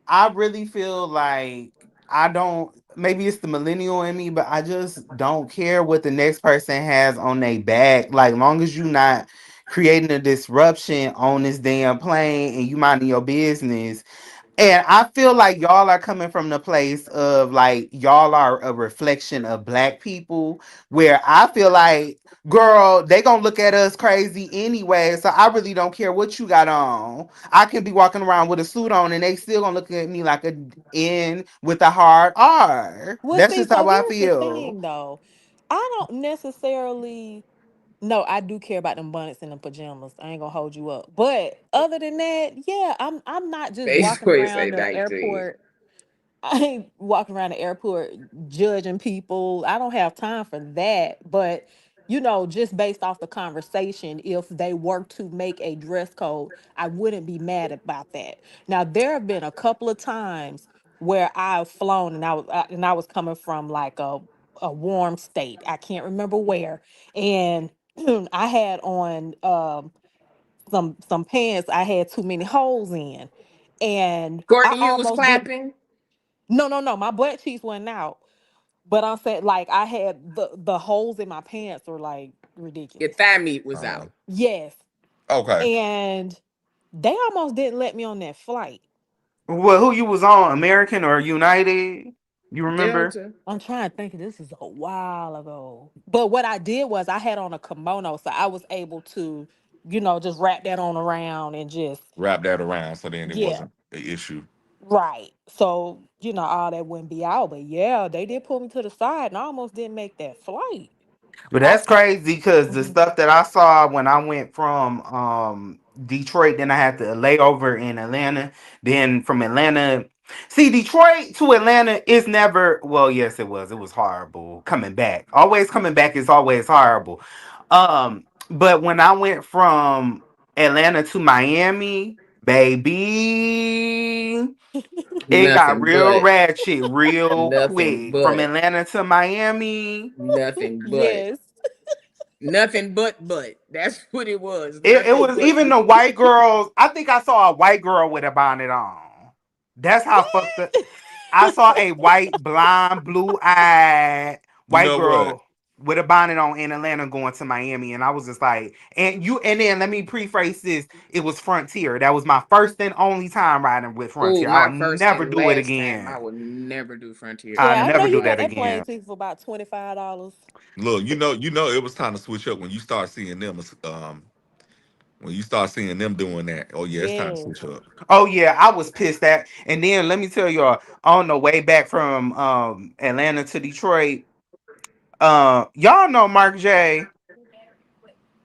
I really feel like I don't. Maybe it's the millennial in me, but I just don't care what the next person has on their back. Like, long as you not creating a disruption on this damn plane and you minding your business. And I feel like y'all are coming from the place of, like, y'all are a reflection of black people, where I feel like, girl, they gonna look at us crazy anyway. So I really don't care what you got on. I can be walking around with a suit on and they still gonna look at me like a N with a hard R. Well, That's see, just so how I here's the feel. thing, though. I don't necessarily. No, I do care about them bonnets and them pajamas. I ain't gonna hold you up. But other than that, yeah, I'm not just walking Basically say around the 19. airport. I ain't walking around the airport judging people. I don't have time for that. But just based off the conversation, if they were to make a dress code, I wouldn't be mad about that. Now, there have been a couple of times where I've flown and I was coming from like a warm state. I can't remember where, and I had on some pants I had too many holes in, and I Courtney, you was almost did. clapping. No, no, no. My butt cheeks went out. But I'm saying, like, I had the holes in my pants were like Your ridiculous. thigh meat was Uh, out. Yes. Okay. and they almost didn't let me on that flight. Well, who you was on? American or United? You remember? Delta. I'm trying to think. This is a while ago. But what I did was I had on a kimono, so I was able to, just wrap that on around and just, Wrap that around so then it yeah, wasn't an issue. right. So, all that wouldn't be out. But yeah, they did pull me to the side and I almost didn't make that flight. But I, that's crazy because the mhm. stuff that I saw when I went from Detroit, then I had to lay over in Atlanta. Then from Atlanta, see Detroit to Atlanta is never well, yes, it was. It was horrible coming back. Always coming back is always horrible. But when I went from Atlanta to Miami, baby, it got Nothing real but. ratchet real Nothing quick. From but. Atlanta to Miami. Nothing but. Yes. Nothing but. That's what it was. It Nothing was but. even the white girls. I think I saw a white girl with a bonnet on. That's how fucked up. I saw a white, blonde, blue-eyed You white know what? girl with a bonnet on in Atlanta going to Miami, and I was just like, and then let me preface this: it was Frontier. That was my first and only time riding with Oh, Frontier. I my would first never and do it last time. I again. would never do Frontier I Yeah, I know never ever do you that got again. that plane again. ticket for about $25. Look, it was time to switch up when you start seeing them. When you start seeing them doing that, oh yeah, it's time to Yes. switch up. Oh yeah, I was pissed at. And then let me tell y'all, on the way back from Atlanta to Detroit, y'all know Mark J.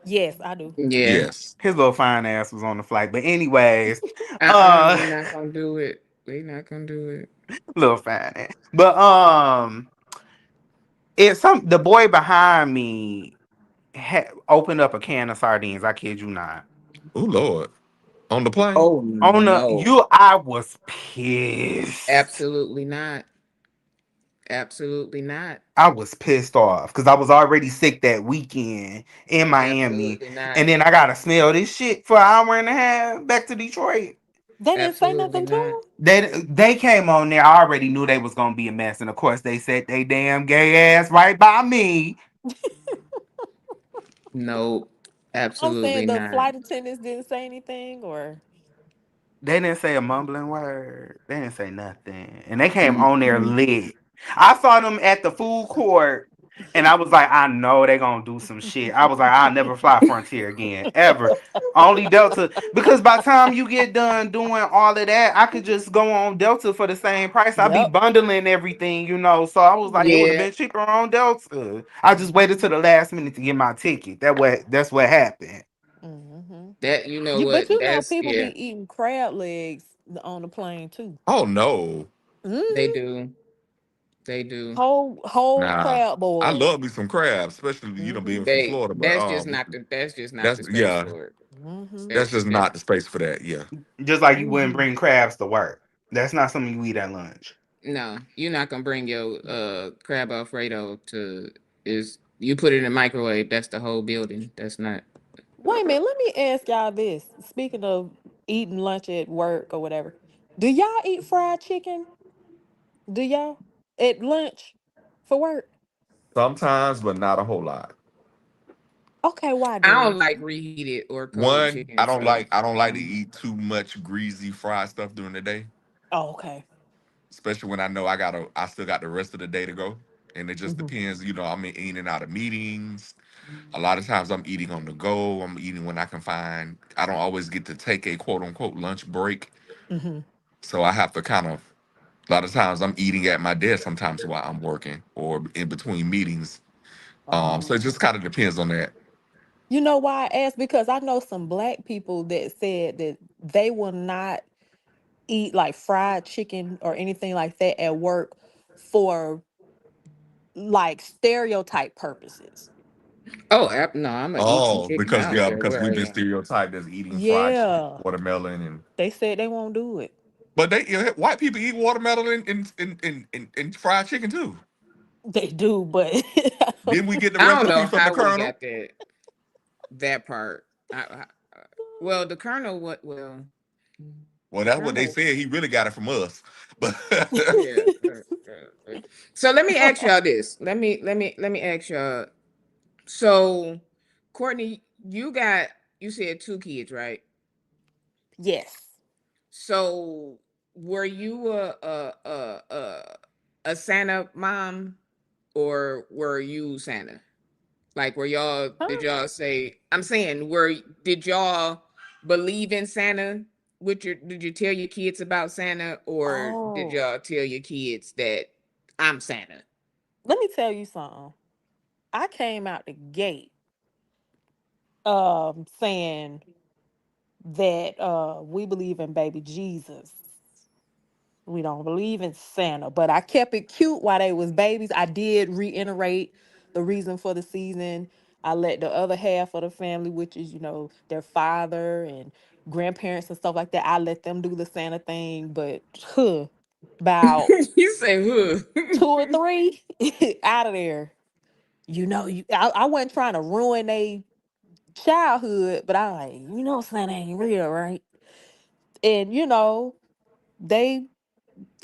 Yes, I do. Yeah. Yes. His little fine ass was on the flight. But anyways, We uh not gonna do it. We not gonna do it. little fine ass. But it's the boy behind me opened up a can of sardines. I kid you not. Oh Lord, on the plane. Oh On the no. I was pissed. Absolutely not. Absolutely not. I was pissed off because I was already sick that weekend in Miami, Absolutely not. and then I gotta smell this shit for an hour and a half back to Detroit. They didn't say Absolutely nothing to not. him. They came on there. I already knew they was gonna be a mess, and of course they said they damn gay ass right by me. No. I'm saying Absolutely the not. flight attendants didn't say anything, or They didn't say a mumbling word. They didn't say nothing, and they came on there Mm-mm. lit. I saw them at the food court, and I was like, I know they gonna do some shit. I was like, I'll never fly Frontier again, ever. Only Delta, because by the time you get done doing all of that, I could just go on Delta for the same price. I'd be yep. bundling everything, So I was like, it would have Yeah. been cheaper on Delta. I just waited till the last minute to get my ticket. That's what happened. Hmm. That you know But what? That's people be yeah. eating crab legs on the plane too. Oh no. They Hmm. do. They do. Whole Nah. crab I boils. love me some crabs, especially Hmm. being from Florida. But That's just not that's the space yeah, for it. Hmm. that's That's just that not the space for that. Yeah. Just like you wouldn't Hmm. bring crabs to work. That's not something you eat at lunch. no, you're not gonna bring your crab Alfredo to is you put it in the microwave, that's the whole building. That's not Wait a minute. Let me ask y'all this. Speaking of eating lunch at work or whatever, do y'all eat fried chicken? Do y'all at lunch for work? Sometimes, but not a whole lot. Okay, why, I don't Darius? like reheated or cold One, chicken, so I don't like to no. eat too much greasy fried stuff during the day, Oh, okay. especially when I know I still got the rest of the day to go. And it just Hmm. depends, I'm in and out of meetings. A lot of times I'm eating on the go. I'm eating when I can find. I don't always get to take a quote unquote lunch break. Hmm. So I have to a lot of times I'm eating at my desk sometimes while I'm working or in between meetings. So it Oh. just kind of depends on that. You know why I asked? Because I know some black people that said that they will not eat like fried chicken or anything like that at work for like stereotype purposes. No, I'm gonna eat some Oh, chicken. I don't care because where we've I been am. stereotyped as eating fried chicken, Yeah. watermelon, and They said they won't do it. but white people eat watermelon and fried chicken too. They do, but Didn't we get the I don't know recipe from the how we Colonel? got that part. Well, the Colonel, what? Well, Well, the that's what they Colonel, said. He really got it from us. But yeah. So let me ask y'all this. Let me ask y'all. So, Courtney, you got you said 2 kids, right? Yes. So were you a Santa mom, or were you Santa? Like, were y'all, did Huh? y'all say, I'm saying, did y'all believe in Santa? Did you tell your kids about Santa, or did Oh, y'all tell your kids that I'm Santa? let me tell you something. I came out the gate saying that we believe in baby Jesus. We don't believe in Santa, but I kept it cute while they was babies. I did reiterate the reason for the season. I let the other half of the family, which is, their father and grandparents and stuff like that, I let them do the Santa thing. But about You say who? 2 or 3 out of there. I wasn't trying to ruin their childhood, but I like, Santa ain't real, right? And they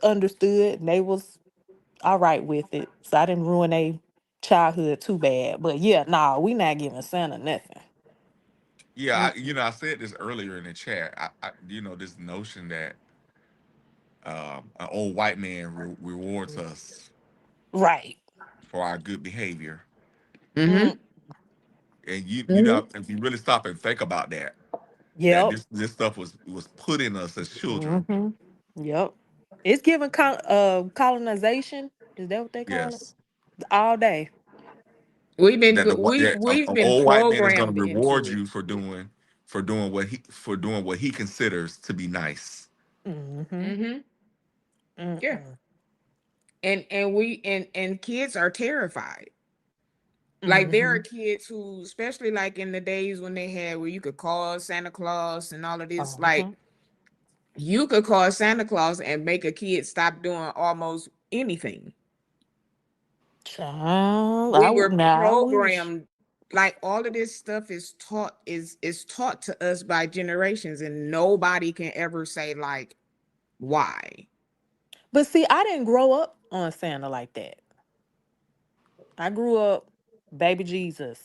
understood and they was all right with it. So I didn't ruin their childhood too bad. But yeah, nah, we not giving Santa nothing. Yeah, Mm-mm. I said this earlier in the chat. This notion that an old white man rewards us Right. for our good behavior, Mm, Mm-hmm. and Mm-hmm. if you really stop and think about that, that yep. this stuff was put in us as children. Mm-hmm. Yep. It's giving colonization. Is that what they call it? Yes, All day. that We've an been old white man is going to programmed reward into it. you for doing what he considers to be nice. Mm-hmm. Mm-hmm. Yeah. Mm-mm. And kids are terrified. Like, there are Mm-hmm. kids who, especially like in the days when they had where you could call Santa Claus and all of this, Uh-huh. like, you could call Santa Claus and make a kid stop doing almost anything. Child, We were now I wish. programmed, like, all of this stuff is taught to us by generations, and nobody can ever say, like, why. But see, I didn't grow up on Santa like that. I grew up baby Jesus,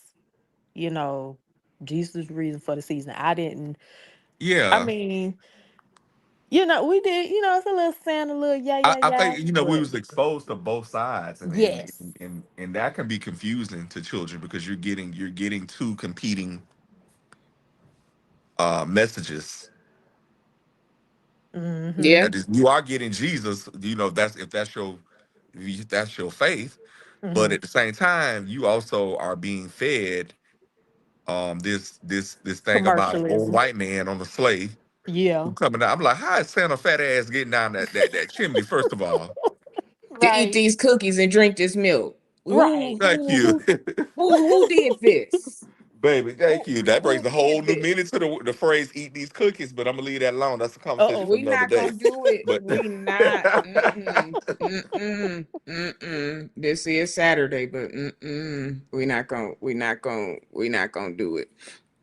you know, Jesus is the reason for the season. I didn't, I Yeah, mean, we did, it's a little Santa, little yeah, I, yeah, I yeah. think we But was exposed to both sides, yes. and that can be confusing to children because you're getting two competing messages. Mm-hmm. Yeah. That is, you are getting Jesus, if that's your faith, but Mm-hmm. at the same time, you also are being fed this thing about an old Commercialism. white man on a sleigh who Yeah. coming down. I'm like, how is Santa fat ass getting down that chimney? First of all, To eat Right. these cookies and drink this milk. Who Right. thank who you. who who did this? Baby, thank you. That brings Who a whole did new this? meaning to the phrase "eat these cookies," but I'm gonna leave that alone. That's a conversation Uh-oh. for We another not day. gonna do it. But We not. Mm-mm. Mm-mm. Mm-mm. This is Saturday, but we not gonna do it.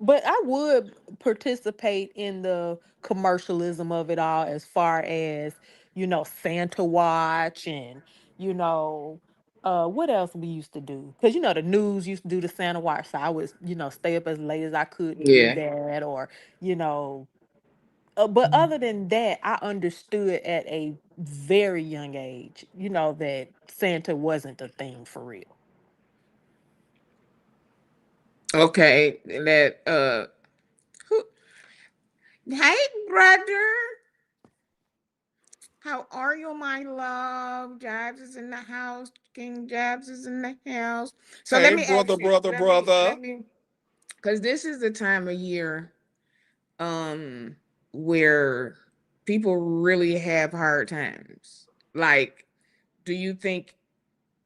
But I would participate in the commercialism of it all as far as, Santa Watch and, you know, what else we used to do? Because, the news used to do the Santa Watch. So I would, stay up as late as I could to do Yeah. that or, you know, but other than that, I understood at a very young age, that Santa wasn't a thing for real. Okay. Who, hey, brother. How are you, my love? Jabs is in the house. King Jabs is in the house. So let hey, me brother, ask you. brother, brother. Let me, because this is the time of year, um, where people really have hard times. Like, do you think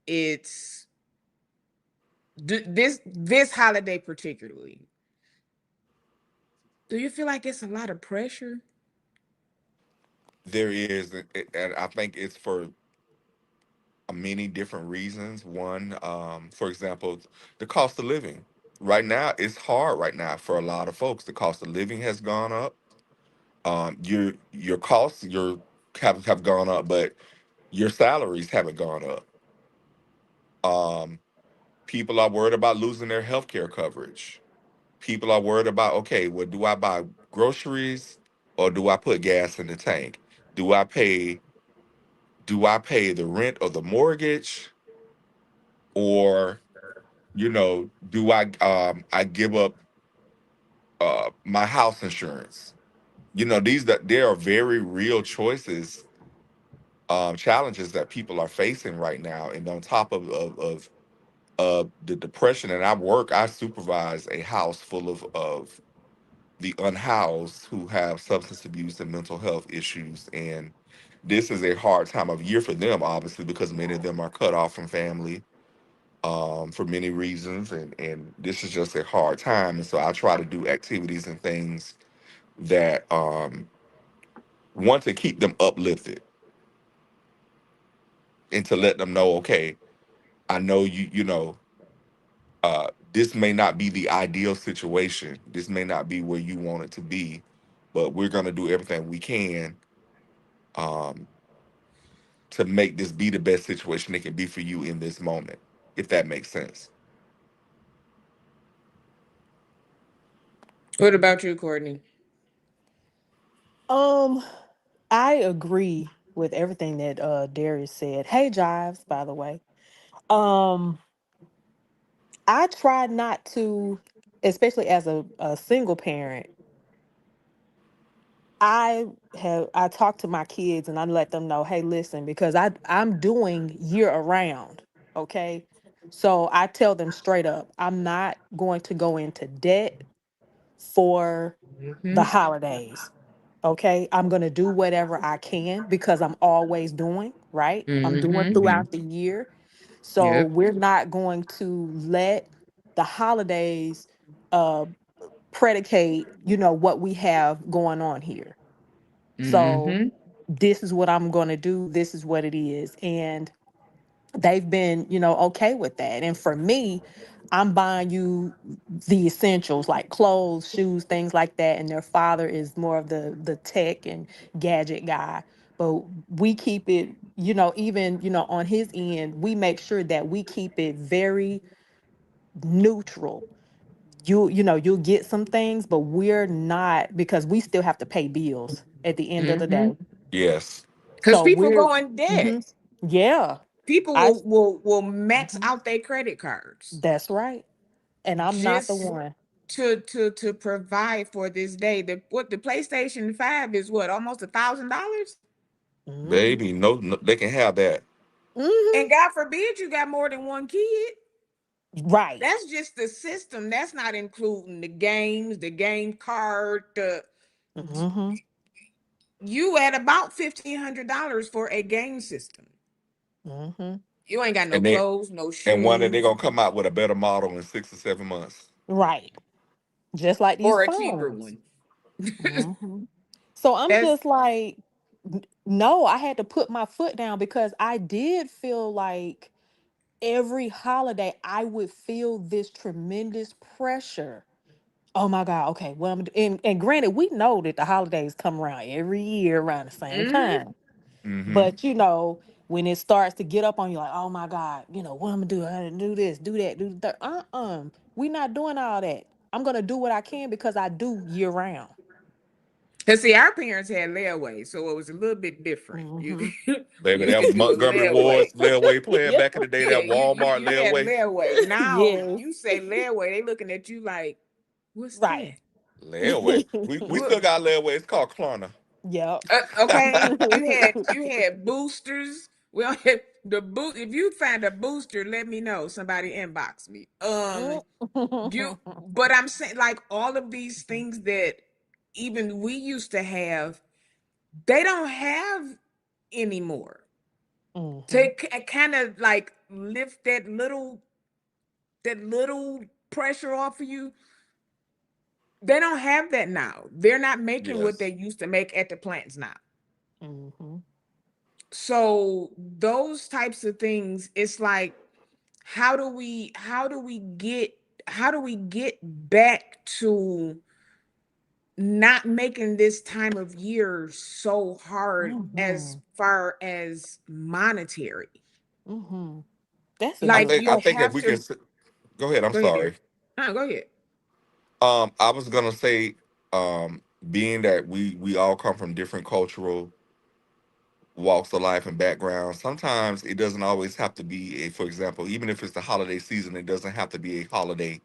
it's this holiday particularly? Do you feel like it's a lot of pressure? There is, and I think it's for many different reasons. One, for example, the cost of living. Right now, it's hard right now for a lot of folks. The cost of living has gone up. Your costs have gone up, but your salaries haven't gone up. Um, People are worried about losing their health care coverage. People are worried about, okay, well, do I buy groceries or do I put gas in the tank? Do I pay the rent or the mortgage, or do I give up my house insurance? There are very real choices, challenges that people are facing right now, and on top of the depression. And I supervise a house full of the unhoused who have substance abuse and mental health issues, and this is a hard time of year for them, obviously, because many of them are cut off from family, for many reasons, and this is just a hard time. And so I try to do activities and things that want to keep them uplifted, and to let them know, okay, I know this may not be the ideal situation. This may not be where you want it to be, but we're going to do everything we can, um, to make this be the best situation it can be for you in this moment, if that makes sense. What about you, Courtney? Um, I agree with everything that Darius said. Hey, Jives, by the way. Um, I try not to, especially as a single parent. I talk to my kids and I let them know, hey, listen, because I'm doing year around. Okay. So I tell them straight up, I'm not going to go into debt for the Mm-hmm. holidays. Okay. I'm going to do whatever I can because I'm always doing, right? I'm doing Mm-hmm. Hmm. throughout the year. So Yep. we're not going to let the holidays uh predicate, what we have going on here. So Mm-hmm. this is what I'm going to do. This is what it is. And they've been, okay with that. And for me, I'm buying you the essentials like clothes, shoes, things like that. And their father is more of the tech and gadget guy. But we keep it, even, on his end, we make sure that we keep it very neutral. You'll get some things, but we're not, because we still have to pay bills at the end of the Mm-hmm. day. Yes. Because So people we're go in debt. mhm. Yeah. People I will max mhm. out their credit cards That's right. And I'm not the just one. to provide for this day. The PlayStation 5 is what, almost $1,000? Mhm. Baby, no, they can have that. Mhm. And God forbid you got more than one kid. Right. That's just the system. That's not including the games, the game card, the Mhm. you at about $1,500 for a game system. Mhm. You ain't got no And they clothes, no and one that they're shoes, gonna come out with a better model in 6 or 7 months. Right. Just like these or a cheaper phones. one. Mhm. So I'm That's just like, no, I had to put my foot down because I did feel like every holiday I would feel this tremendous pressure. Oh my God, okay. Well, and granted, we know that the holidays come around every year around the same mm-hmm. time. Hmm. But when it starts to get up on you, like, oh my God, what I'm gonna do? I gotta do this, do that, do that. We not doing all that. I'm gonna do what I can because I do year round. Cause see, our parents had layaway, so it was a little bit different. You Mm-hmm. Baby, you that could do a Montgomery layaway. Ward's layaway plan Yeah. back in the day, Yeah, that you Walmart you had layaway. layaway. Now Yes. you say layaway, they looking at you like, what's Right. that? Layaway. We What? still got layaway. It's called Klarna. Yep. Okay, you had boosters. Well, the boot. If you find a booster, let me know. Somebody inbox me. But I'm saying, like, all of these things that even we used to have, they don't have anymore. Hmm. To kind of like lift that little pressure off of you, they don't have that now. They're not making what they Yes. used to make at the plants now. Hmm. So those types of things, it's like, how do we get back to not making this time of year so hard as Hmm. far as monetary? Hmm. That's a I Like, good think I you think if have we can to go ahead. I'm go ahead, sorry. dear. Go ahead. I was gonna say, being that we all come from different cultural walks of life and backgrounds, sometimes it doesn't always have to be a, for example, even if it's the holiday season, it doesn't have to be a holiday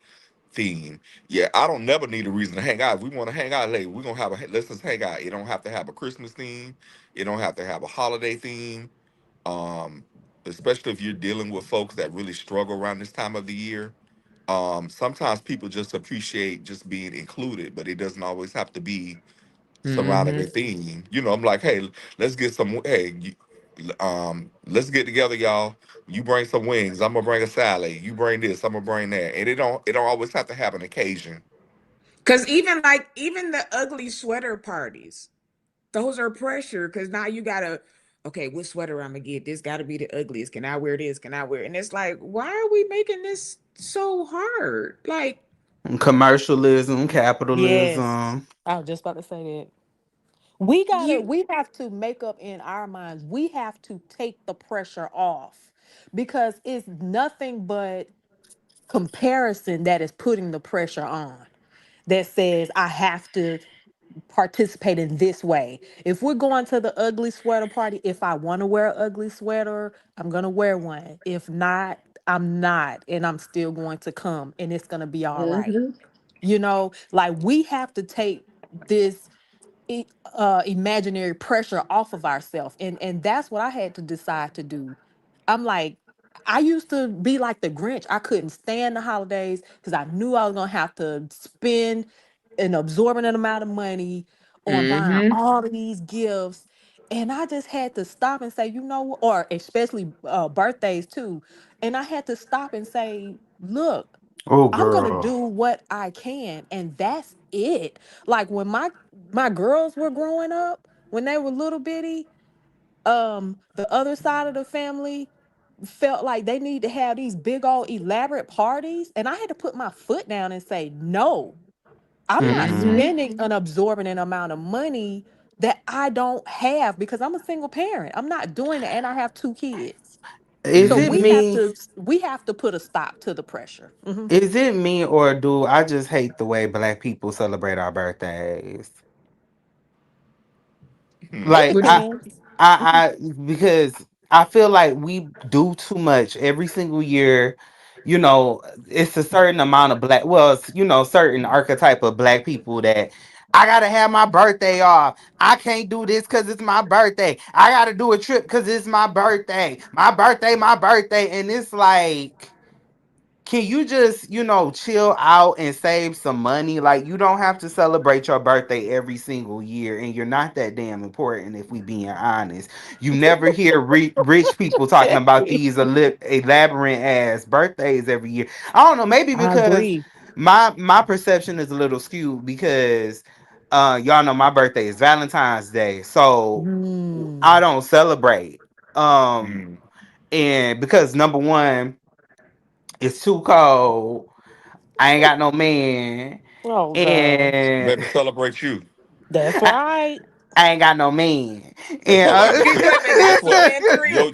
theme. Yeah, I don't never need a reason to hang out. If we want to hang out, hey, we're gonna have a let's just hang out. It don't have to have a Christmas theme. It don't have to have a holiday theme. Um, Especially if you're dealing with folks that really struggle around this time of the year. Sometimes people just appreciate just being included, but it doesn't always have to be surrounding a Mm-hmm. theme. I'm like, hey, let's get some. Hey, let's get together, y'all. You bring some wings. I'm gonna bring a salad. You bring this. I'm gonna bring that. And it don't always have to have an occasion. Because even the ugly sweater parties, those are pressure. Because now you gotta, okay, what sweater I'm gonna get? This got to be the ugliest. Can I wear this? Can I wear? And it's like, why are we making this so hard? Like, Commercialism, Yes. capitalism. I was just about to say that. you. We have to make up in our minds. We have to take the pressure off because it's nothing but comparison that is putting the pressure on. That says I have to participate in this way. If we're going to the ugly sweater party, if I want to wear an ugly sweater, I'm going to wear one. If not, I'm not. And I'm still going to come and it's going to be all right. Mhm. Like we have to take this imaginary pressure off of ourselves, and that's what I had to decide to do. I'm like, I used to be like the Grinch. I couldn't stand the holidays because I knew I was gonna have to spend an absorbent amount of money on buying Mhm. all of these gifts. And I just had to stop and say, or especially birthdays too. And I had to stop and say, look, Oh, I'm gonna girl. do what I can, and that's it. Like when my girls were growing up, when they were little bitty, the other side of the family felt like they need to have these big old elaborate parties, and I had to put my foot down and say, no, I'm not Mm-mm. Mhm. spending an absorbent amount of money that I don't have because I'm a single parent. I'm not doing it, and I have two kids. Is So it Mhm. me? we have to put a stop to the pressure. Is it me, or do I just hate the way black people celebrate our birthdays? It Like Hmm. What you? depends. because I feel like we do too much every single year. You know, it's a certain amount of black, well, it's, certain archetype of black people that I gotta have my birthday off. I can't do this because it's my birthday. I gotta do a trip because it's my birthday. My birthday. And it's like, can you just, chill out and save some money? Like, you don't have to celebrate your birthday every single year, and you're not that damn important if we being honest. You never hear rich people talking about these elaborate ass birthdays every year. I don't know, maybe I because agree. my perception is a little skewed because y'all know my birthday is Valentine's Day, so I Mm. don't celebrate. Um, Mm. and because number one, it's too cold. I ain't got no man, Oh gosh. and Baby, celebrate you. That's I, right. I ain't got no man, That's and all right. You living Guess what? 3 and 3.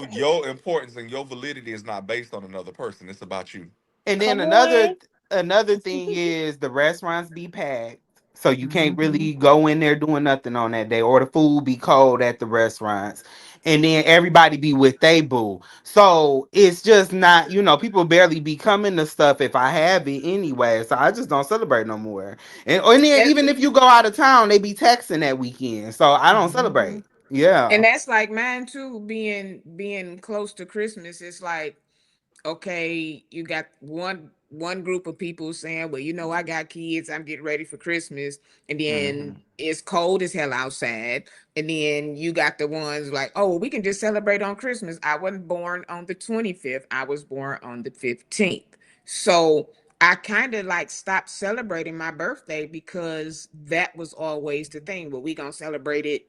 Your importance and your validity is not based on another person. It's about you. and then Come on. another thing is the restaurants be packed, so you can't Mhm. really go in there doing nothing on that day, or the food be cold at the restaurants, and then everybody be with they boo. So it's just not, people barely be coming to stuff if I have it anyway. So I just don't celebrate no more. And then And even if you go out of town, they be texting that weekend, so I don't Mhm. celebrate. Yeah. that's like mine too. Being close to Christmas, it's like, okay, you got one group of people saying, well, I got kids, I'm getting ready for Christmas, and then Hmm. it's cold as hell outside, and then you got the ones like, oh, we can just celebrate on Christmas. I wasn't born on the 25th, I was born on the 15th. So I kind of like stopped celebrating my birthday because that was always the thing. Well, we gonna celebrate it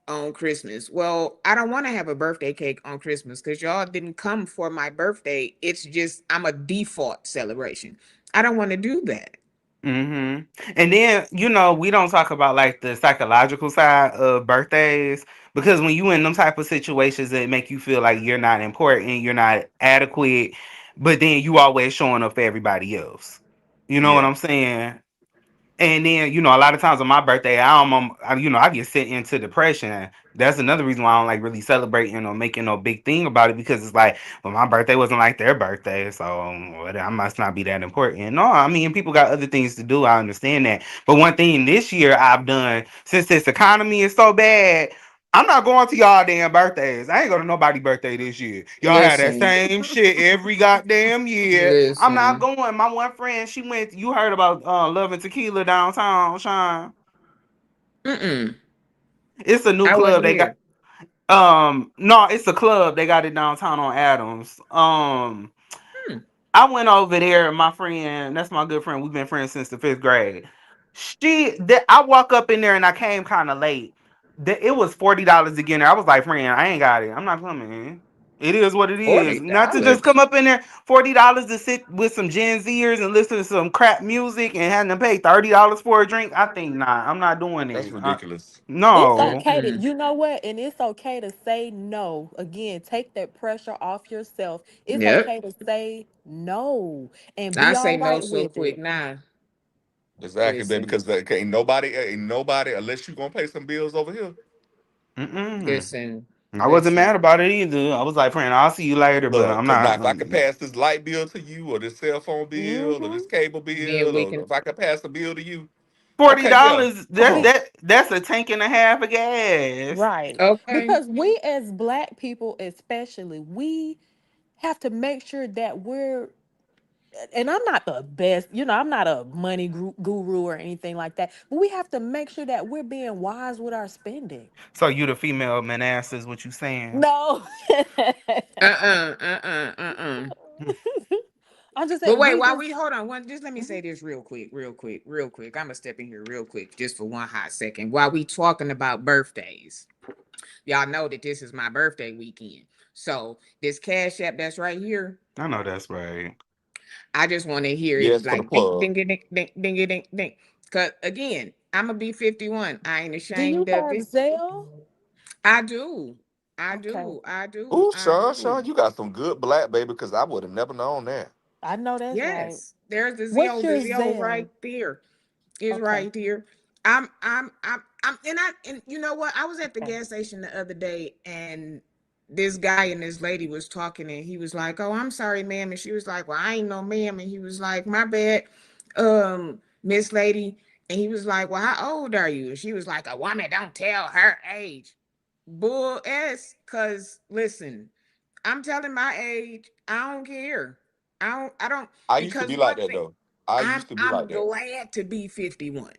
on Christmas. Well, I don't want to have a birthday cake on Christmas because y'all didn't come for my birthday. It's just I'm a default celebration. I don't want to do that. Hmm. And then, we don't talk about like the psychological side of birthdays, because when you in them type of situations that make you feel like you're not important, you're not adequate, but then you always showing up for everybody else. You know what Yeah. I'm saying? And then, a lot of times on my birthday, I get sent into depression. That's another reason why I don't like really celebrating or making no big thing about it, because it's like, well, my birthday wasn't like their birthday, so I must not be that important. No, I mean, people got other things to do. I understand that. But one thing this year I've done, since this economy is so bad, I'm not going to y'all damn birthdays. I ain't going to nobody birthday this year. Y'all had that Listen, same shit every goddamn year. I'm not listen. going. My one friend, she went. You heard about Love and Tequila downtown, Sean? Mm-mm. It's a new I club wasn't they got. here. No, it's a club. They got it downtown on Adams. Hmm. I went over there. My friend, that's my good friend. We've been friends since the 5th grade. I walk up in there and I came kind of late. It was $40 to get in there. I was like, friend, I ain't got it. I'm not coming. It is what it is. $40. Not to just come up in there, $40 to sit with some Gen Zers and listen to some crap music and having to pay $30 for a drink. I think not. I'm not doing That's it. ridiculous. It's No. okay to, Mm-mm. you know what? And it's okay to say no. Again, take that pressure off yourself. It's Yep. okay to say no and I be say all no right so with quick it. now. Exactly, baby. Listen, Because ain't nobody unless you gonna pay some bills over here. Mm-mm. listen, I wasn't listen. mad about it either. I was like, friend, I'll see you later, but Look, I'm cause now not. if I could pass this light bill to you, or this cell phone bill, or Hmm. this cable Then bill, we or can. if I could pass the bill to you, forty okay, yeah, dollars. come That on. Be that that's a tank and a half of gas. right. Okay. Because we as black people especially, we have to make sure that we're, and I'm not the best, I'm not a money guru or anything like that, but we have to make sure that we're being wise with our spending. So you the female Manasseh is what you saying? No. Uh-uh. I'm just But saying wait, we while just we hold on, just let me Mhm. say this real quick. I'm gonna step in here real quick, just for one hot second. While we talking about birthdays, y'all know that this is my birthday weekend. So this cash app that's right here, I know that's right. I just want to hear it Yes, for the like ding plug. ding ding ding ding ding ding ding. Cause again, I'm gonna be 51. I ain't Do you ashamed of have it. Zelle? I do. I Okay. do. I do. Ooh, I Sean, do. you got some good black, baby. Because I would have never known that. I know that's right. Yes. There's the What's Zelle. The your Zelle right Zelle? there. Is Okay. right here. And you know what? I was at the Okay. gas station the other day and this guy and this lady was talking and he was like, "Oh, I'm sorry, ma'am." And she was like, "Well, I ain't no ma'am." And he was like, "My bad, Miss Lady." And he was like, "Well, how old are you?" And she was like, "A woman don't tell her age." Bull s. Cause listen, I'm telling my age. I don't care. I don't I used to because be like one that thing, though. I I'm used to be like I'm that. glad to be 51.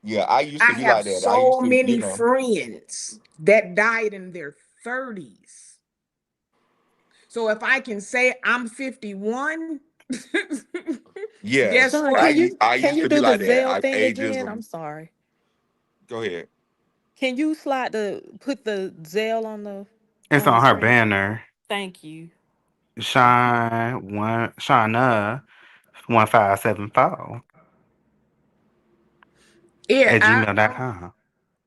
Yeah, I used to I be have like that. I used so to, many friends that died in their 30s. So if I can say I'm 51, guess yes, Sean, what? I can used you to be do the like that. Zelle thing again? I'm Ageism. sorry. Go ahead. Can you put the Zelle It's on the on her screen? banner. Thank you. Thank you. Shauna 1574 Yeah, at gmail.com.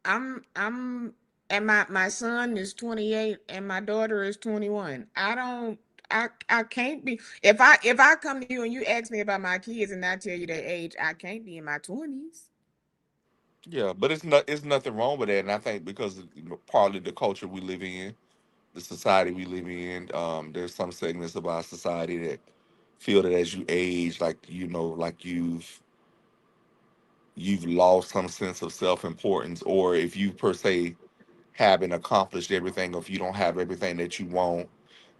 I'm and my son is 28 and my daughter is 21. I can't be if I come to you and you ask me about my kids and I tell you their age, I can't be in my 20s. Yeah, but it's nothing wrong with that, and I think because partly the culture we live in, the society we live in, there's some segments of our society that feel that as you age, like like you've lost some sense of self importance, or if you per se haven't accomplished everything, or if you don't have everything that you want,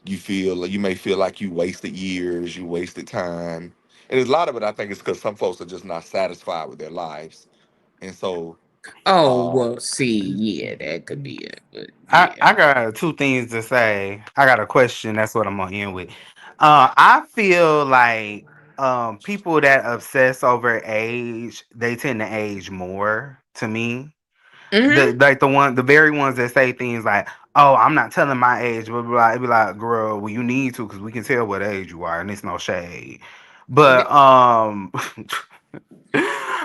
you may feel like you wasted years, you wasted time, and there's a lot of it. I think it's because some folks are just not satisfied with their lives, and so. Oh, Um, well, see, yeah, that could be it. But I yeah. got two things to say. I got a question. That's what I'm gonna end with. I feel like people that obsess over age, they tend to age more to me. Mm-hmm. The very ones that say things like, "Oh, I'm not telling my age," blah, blah, blah. It be like, "Girl, well, you need to because we can tell what age you are, and it's no shade." But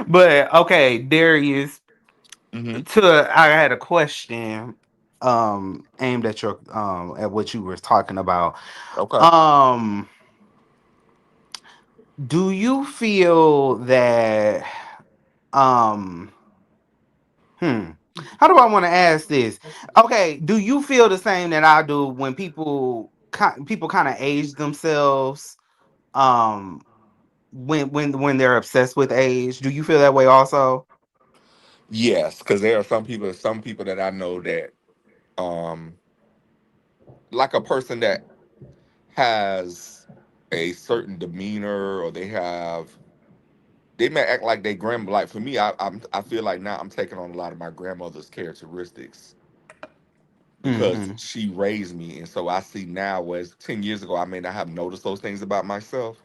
but okay, Darius. mhm. I had a question aimed at your at what you were talking about. Okay. Um Do you feel that um how do I want to ask this? Okay, do you feel the same that I do when people kind of age themselves um when they're obsessed with age? Do you feel that way also? Yes, because there are some people that I know that, um, like a person that has a certain demeanor, or they may act like they grandma. Like for me, I feel like now I'm taking on a lot of my grandmother's characteristics because Mm-hmm. she raised me, and so I see now, whereas 10 years ago I may not have noticed those things about myself.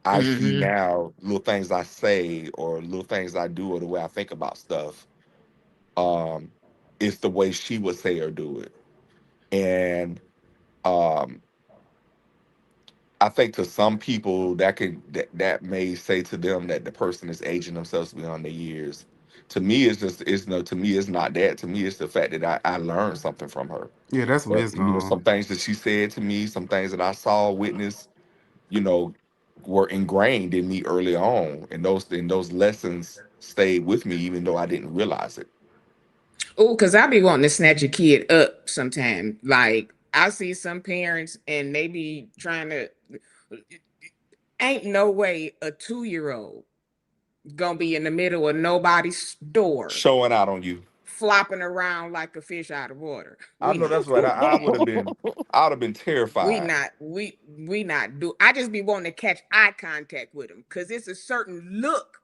I see Hmm. now little things I say or little things I do or the way I think about stuff. Um, it's the way she would say or do it, and um, I think to some people that may say to them that the person is aging themselves beyond their years. To me, it's no. To me, it's not that. To me, it's the fact that I learned something from her. Yeah, that's But wisdom. some things that she said to me, some things that I saw, witnessed, you know, were ingrained in me early on, and those lessons stayed with me even though I didn't realize it. Oh, because I be wanting to snatch a kid up sometime. Like I see some parents and they be trying to. Ain't no way a 2 year old gonna be in the middle of nobody's door Showing out on you. flopping around like a fish out of water. I We know not that's right. doing that. I would have been We terrified. not we not do. I just be wanting to catch eye contact with them because it's a certain look.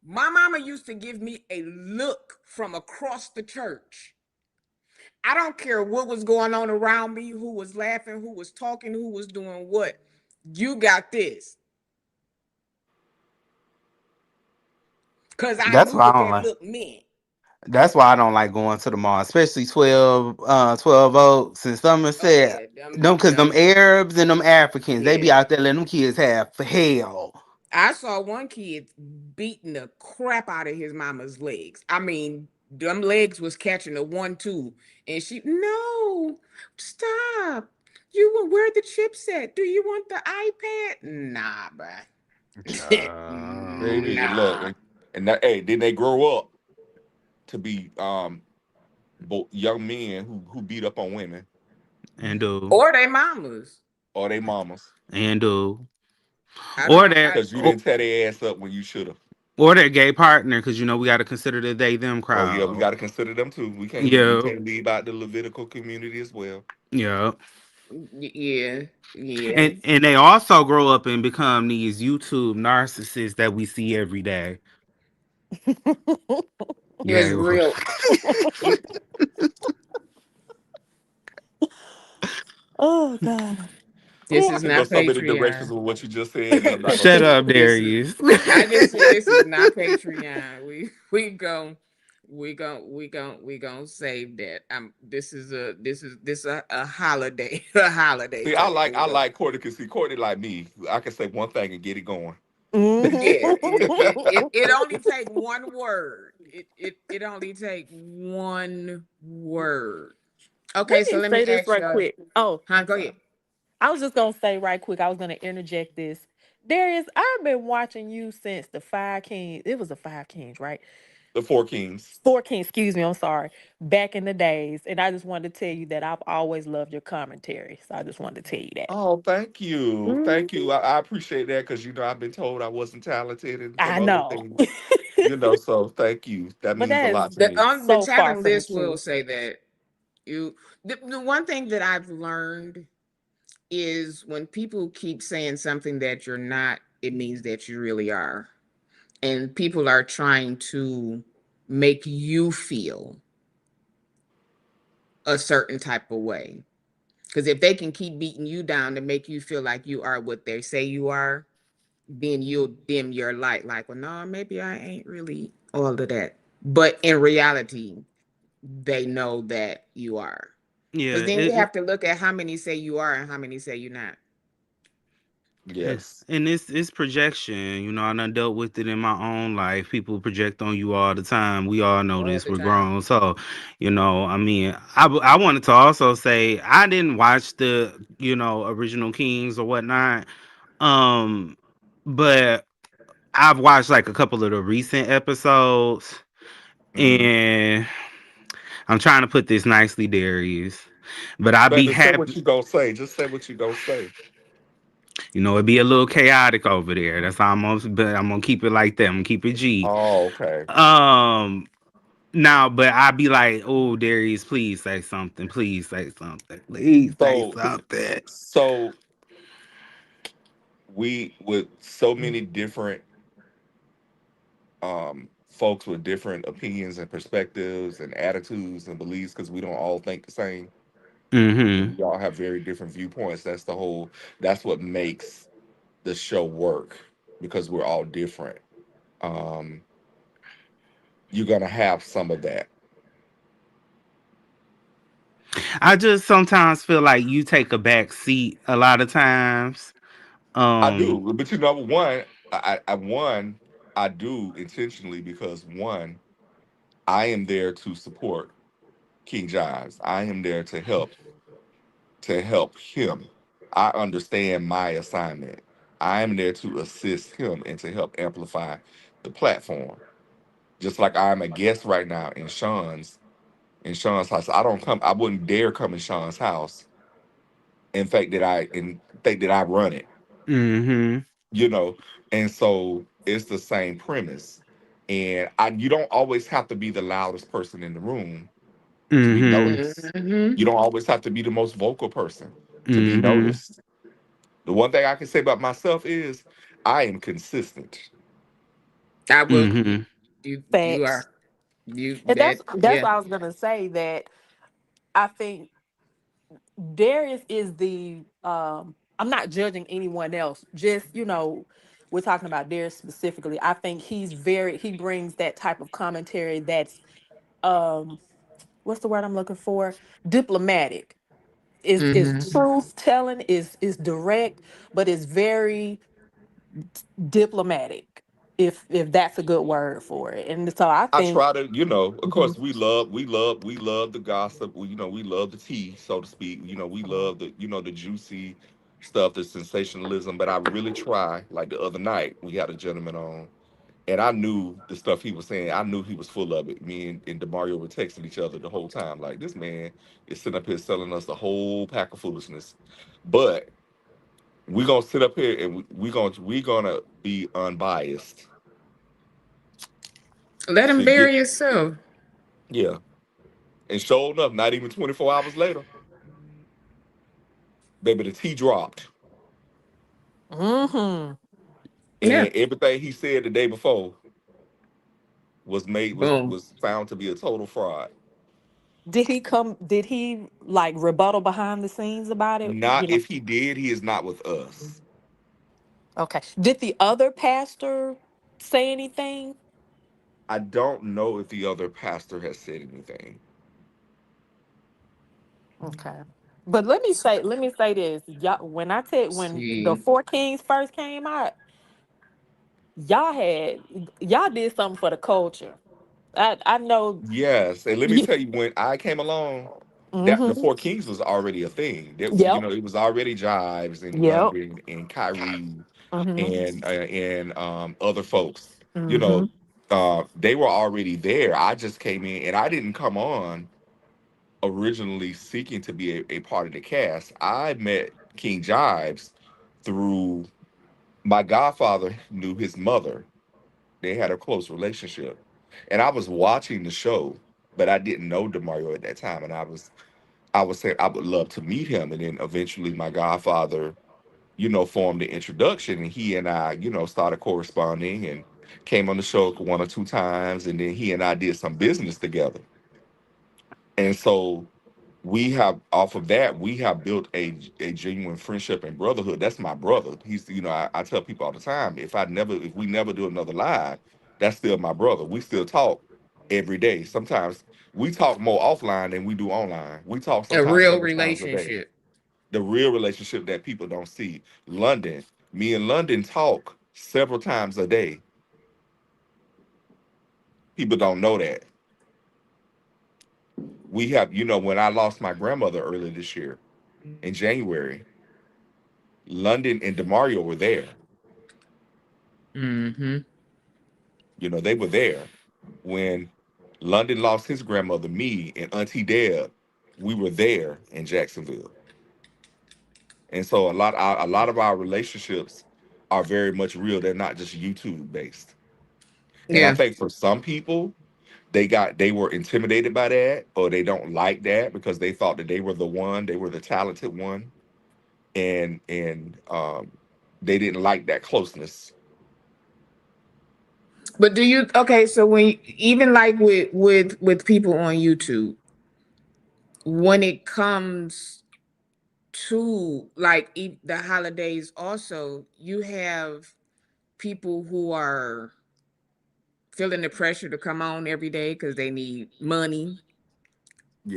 My mama used to give me a look from across the church. I don't care what was going on around me, who was laughing, who was talking, who was doing what. You got this. Cause I That's knew why I what don't that like. look meant. That's why I don't like going to the mall, especially 12 votes and Oh Somerset. yeah, Them, cause them them Arabs and them Africans, they be yeah. out there letting them kids have for hell. I saw one kid beating the crap out of his mama's legs. I mean, them legs was catching a 1-2, and she no, stop. You will where the chips at? Do you want the iPad? Nah, bruh. Baby, look, Nah. and that, hey, then they grow up to be young men who beat up on women And do, Or they mamas. or they mamas and do, I or found their, out. because you didn't tear their ass up when you should have. or their gay partner, because we got to consider the they them Oh yeah, we crowd. got to consider them too. We Yeah, can't leave out the Levitical community as well. yeah, Yeah, yeah. and they also grow up and become these YouTube narcissists that we see every day. It's Yeah, real. You Oh God. this Oh, I is can go not so many directions Patreon. with what you just said, and I'm not gonna shut say it. up, This is Darius. I just said this is not Patreon. We gon' save that. This is a holiday a holiday See, talk. I We go. like Courtney because see, Courtney like me. I can say one thing and get it going. Yeah, Mhm. it only take one word. It only take one word. Okay, Let so me let me say this ask right you. quick. Oh, Huh? I'm Go sorry. ahead. I was just gonna say right quick. I was gonna interject this. Darius, I've been watching you since the Five Kings. It was the Five Kings, right? The Four Kings. 14, excuse me, I'm sorry. Back in the days. And I just wanted to tell you that I've always loved your commentary. So I just wanted to tell you that. Oh, thank you, thank Mhm. you. I appreciate that because I've been told I wasn't talented and I some other know. things. So thank you. That But means a that is lot to The me. on the so far talent from the list will truth. say that you the one thing that I've learned is when people keep saying something that you're not, it means that you really are. And people are trying to make you feel a certain type of way. Because if they can keep beating you down to make you feel like you are what they say you are, then you'll dim your light. Like, well, no, maybe I ain't really all of that. But in reality, they know that you are. Yeah, Because then you have to look at how many say you are and how many say you're not. Yes. and it's projection. I done dealt with it in my own life. People project on you all the time. We all know All this. the We're time. grown, so I mean, I wanted to also say I didn't watch the original Kings or whatnot. Um, but I've watched like a couple of the recent episodes, Mm. and I'm trying to put this nicely, Darius. But I'd be Baby, say what happy, you gonna say. Just say what you gonna say. it'd be a little chaotic over there. That's almost, but I'm gonna keep it like that. I'm gonna keep it G. Oh, okay. Um, Now, but I'd be like, oh, Darius, please say something. Please say something. Please say So, something. so we with so many different folks with different opinions and perspectives and attitudes and beliefs because we don't all think the same. Mm-hmm. We all have very different viewpoints. That's what makes the show work because we're all different. Um, you're gonna have some of that. I just sometimes feel like you take a back seat a lot of times. I Um, do, but you know, one, I do intentionally because one, I am there to support King Jives. I am there to help him. I understand my assignment. I am there to assist him and to help amplify the platform. Just like I'm a guest right now in Sean's house. I wouldn't dare come in Sean's house and think that I run it, mm-hmm. you know. And so it's the same premise. And you don't always have to be the loudest person in the room to be Mm-hmm. noticed. Mm-hmm. You don't always have to be the most vocal person to be Mm-hmm. noticed. The one thing I can say about myself is I am consistent. I will Mm-hmm. agree. You are Facts. you And that that's yeah. what I was gonna say, that I think Darius is the I'm not judging anyone else. Just, we're talking about Darius specifically. I think he brings that type of commentary that's um what's the word I'm looking for? Diplomatic. Is Mm-hmm. truth telling, is direct, but it's very diplomatic, if that's a good word for it. And so I I think try to, of Mhm. course, we love the gossip. We love the tea, so to speak. We love the juicy stuff, the sensationalism. But I really try. Like the other night, we had a gentleman on, and I knew the stuff he was saying. I knew he was full of it. Me and Demario were texting each other the whole time. Like this man is sitting up here selling us the whole pack of foolishness. But we're gonna sit up here and we're gonna be unbiased Let him to get bury himself. yeah. And sure enough, not even 24 hours later, baby, the T dropped. Mhm. Yeah. And everything he said the day before was made Boom. was found to be a total fraud. Did he like rebuttal behind the scenes about it? Not if he did, he is not with us. Okay. Did the other pastor say anything? I don't know if the other pastor has said anything. Okay. But let me say this. Y'all, when the See. Four Kings first came out, y'all did something for the culture. I know. Yes, and let me tell you, when I came along, that the Mm-hmm. Four Kings was already a thing. Yep. It was already Jives in Yep. London and Kyrie Mm-hmm. and other folks. You Mm-hmm. know, they were already there. I just came in, and I didn't come on originally seeking to be a part of the cast. I met King Jives through my godfather knew his mother. They had a close relationship, and I was watching the show, but I didn't know Demario at that time, and I was saying I would love to meet him, and then eventually my godfather, formed the introduction, and he and I, started corresponding and came on the show one or two times, and then he and I did some business together, and so we have off of that we have built a genuine friendship and brotherhood. That's my brother. He's I tell people all the time, if we never do another live, that's still my brother. We still talk every day. Sometimes we talk more offline than we do online. We talk A sometimes real several times a day. relationship. The real relationship that people don't see. London, me and London talk several times a day. People don't know that. We have, when I lost my grandmother earlier this year in January, London and Demario were there. Mm-hmm. You know, they were there when London lost his grandmother, me and Auntie Deb. We were there in Jacksonville, and so a lot of our relationships are very much real. They're not just YouTube based. And I Yeah. think for some people, they were intimidated by that, or they don't like that because they thought that they were the one, they were the talented one, and they didn't like that closeness. But do you okay? So when even like with people on YouTube, when it comes to like the holidays, also you have people who are feeling the pressure to come on every day because they need money.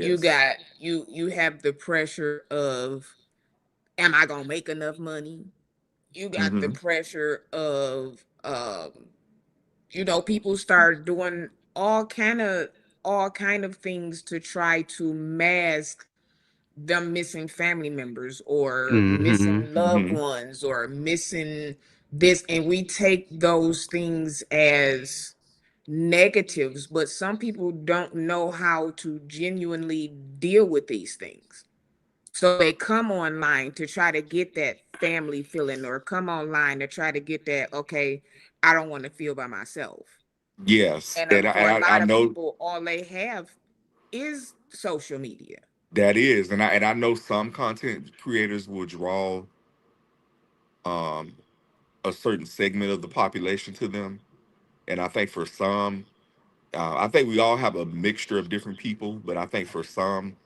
You Yes. got you have the pressure of, am I gonna make enough money? You got the Hmm. pressure of people start doing all kind of things to try to mask them missing family members or Mm-hmm. missing loved Hmm. ones or missing this, and we take those things as negatives, but some people don't know how to genuinely deal with these things, so they come online to try to get that family feeling, or come online to try to get that, okay, I don't want to feel by myself. Yes, And and for a I lot of know people, all they have is social media. that is, and I know some content creators will draw um a certain segment of the population to them, and I think for some, I think we all have a mixture of different people, but I think for some,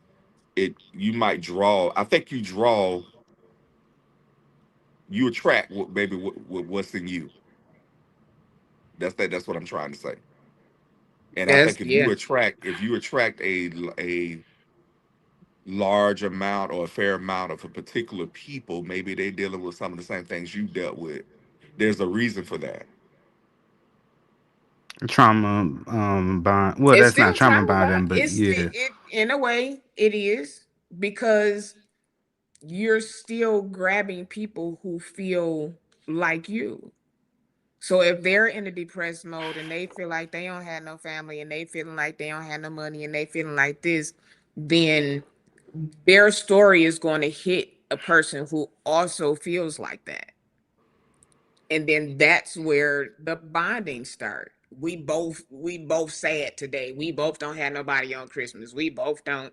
it you might draw. I think you attract what maybe what's in you. That's what I'm trying to say. And I That's think yeah. if you attract a large amount or a fair amount of a particular people, maybe they're dealing with some of the same things you dealt with. There's a reason for that. Trauma bond. Well, It's that's not still trauma trauma bond. bonding, but yeah. It in a way it is, because you're still grabbing people who feel like you. So if they're in a depressed mode and they feel like they don't have no family and they feeling like they don't have no money and they feeling like this, then their story is going to hit a person who also feels like that. And then that's where the bonding start. We both sad today. We both don't have nobody on Christmas. We both don't.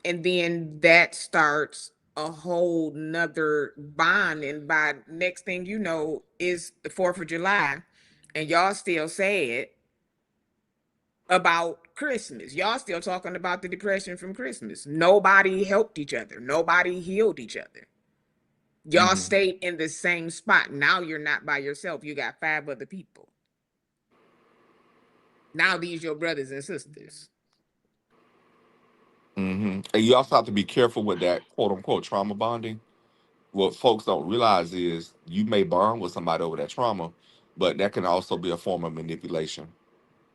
And then that starts a whole nother bond. And by next thing you know is the 4th of July. And y'all still sad about Christmas. Y'all still talking about the depression from Christmas. Nobody helped each other. Nobody healed each other. Y'all Hmm. stayed in the same spot. Now you're not by yourself. You got 5 other people. Now these your brothers and sisters. Hmm. And you also have to be careful with that quote unquote trauma bonding. What folks don't realize is you may bond with somebody over that trauma, but that can also be a form of manipulation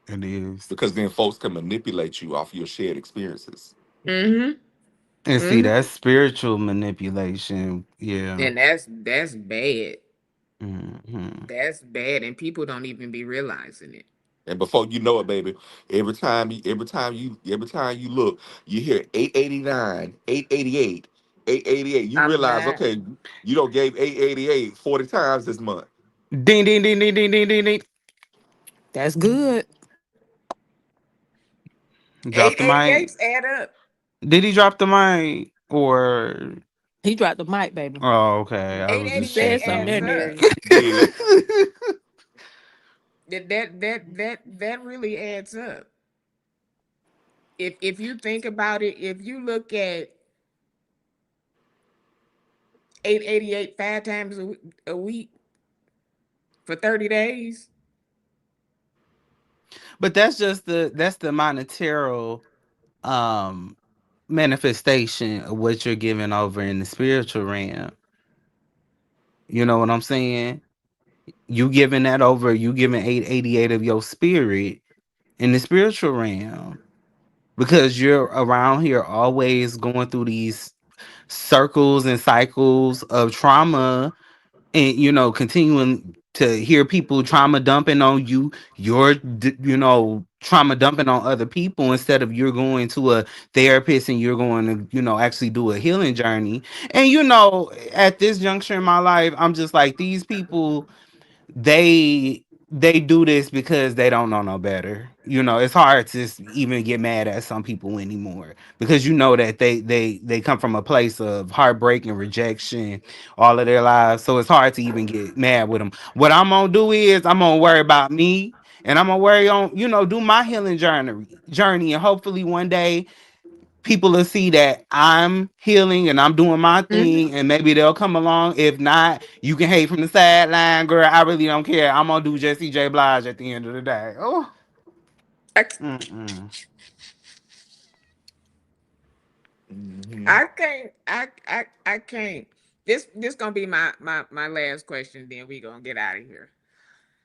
It is. because then folks can manipulate you off your shared experiences. Mm-hmm. And see, Mm-hmm. that's spiritual manipulation. Yeah. And that's bad. Hmm. That's bad. And people don't even be realizing it. And before you know it, baby, every time you look, you hear 889, 888, 888. You I'm realize, not. okay, you don't gave 888 40 times this month. Ding, ding, ding, ding, ding, ding, ding, ding. That's good. Drop the mic. 888s add up. Did he drop the mic or? He dropped the mic, baby. Oh, okay. I was You just 888 said something adds there, checking. up. Darius. Did. That really adds up. If you think about it, if you look at 888 5 times a week for 30 days. But that's the monetary um manifestation of what you're giving over in the spiritual realm. You know what I'm saying? You giving that over, you giving 888 of your spirit in the spiritual realm. Because you're around here always going through these circles and cycles of trauma and continuing to hear people trauma dumping on you, you're trauma dumping on other people instead of you're going to a therapist and you're going to actually do a healing journey. And at this juncture in my life, I'm just like, these people, they do this because they don't know no better. It's hard to even get mad at some people anymore, because that they come from a place of heartbreak and rejection all of their lives. So it's hard to even get mad with them. What I'm gonna do is I'm gonna worry about me, and I'm gonna worry on do my healing journey, and hopefully one day people will see that I'm healing and I'm doing my Mhm. thing, and maybe they'll come along. If not, you can hate from the sideline, girl. I really don't care. I'm gonna do Jesse J. Blige at the end of the day. Oh, I, mm-mm. Hmm. I can't. I can't. This gonna be my last question. Then we gonna get out of here.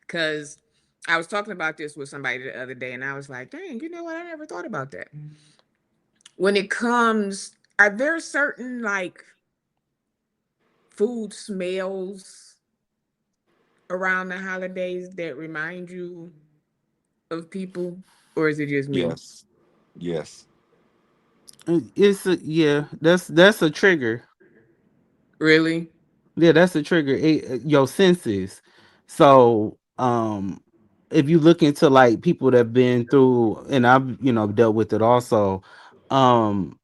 Cause I was talking about this with somebody the other day, and I was like, "Dang, you know what? I never thought about that." When it comes, are there certain like food smells around the holidays that remind you of people, or is it just me? Yes. Yes. Yeah, that's a trigger. Really? Yeah, that's a trigger. Your senses. So, if you look into like people that have been through, and I've dealt with it also, um,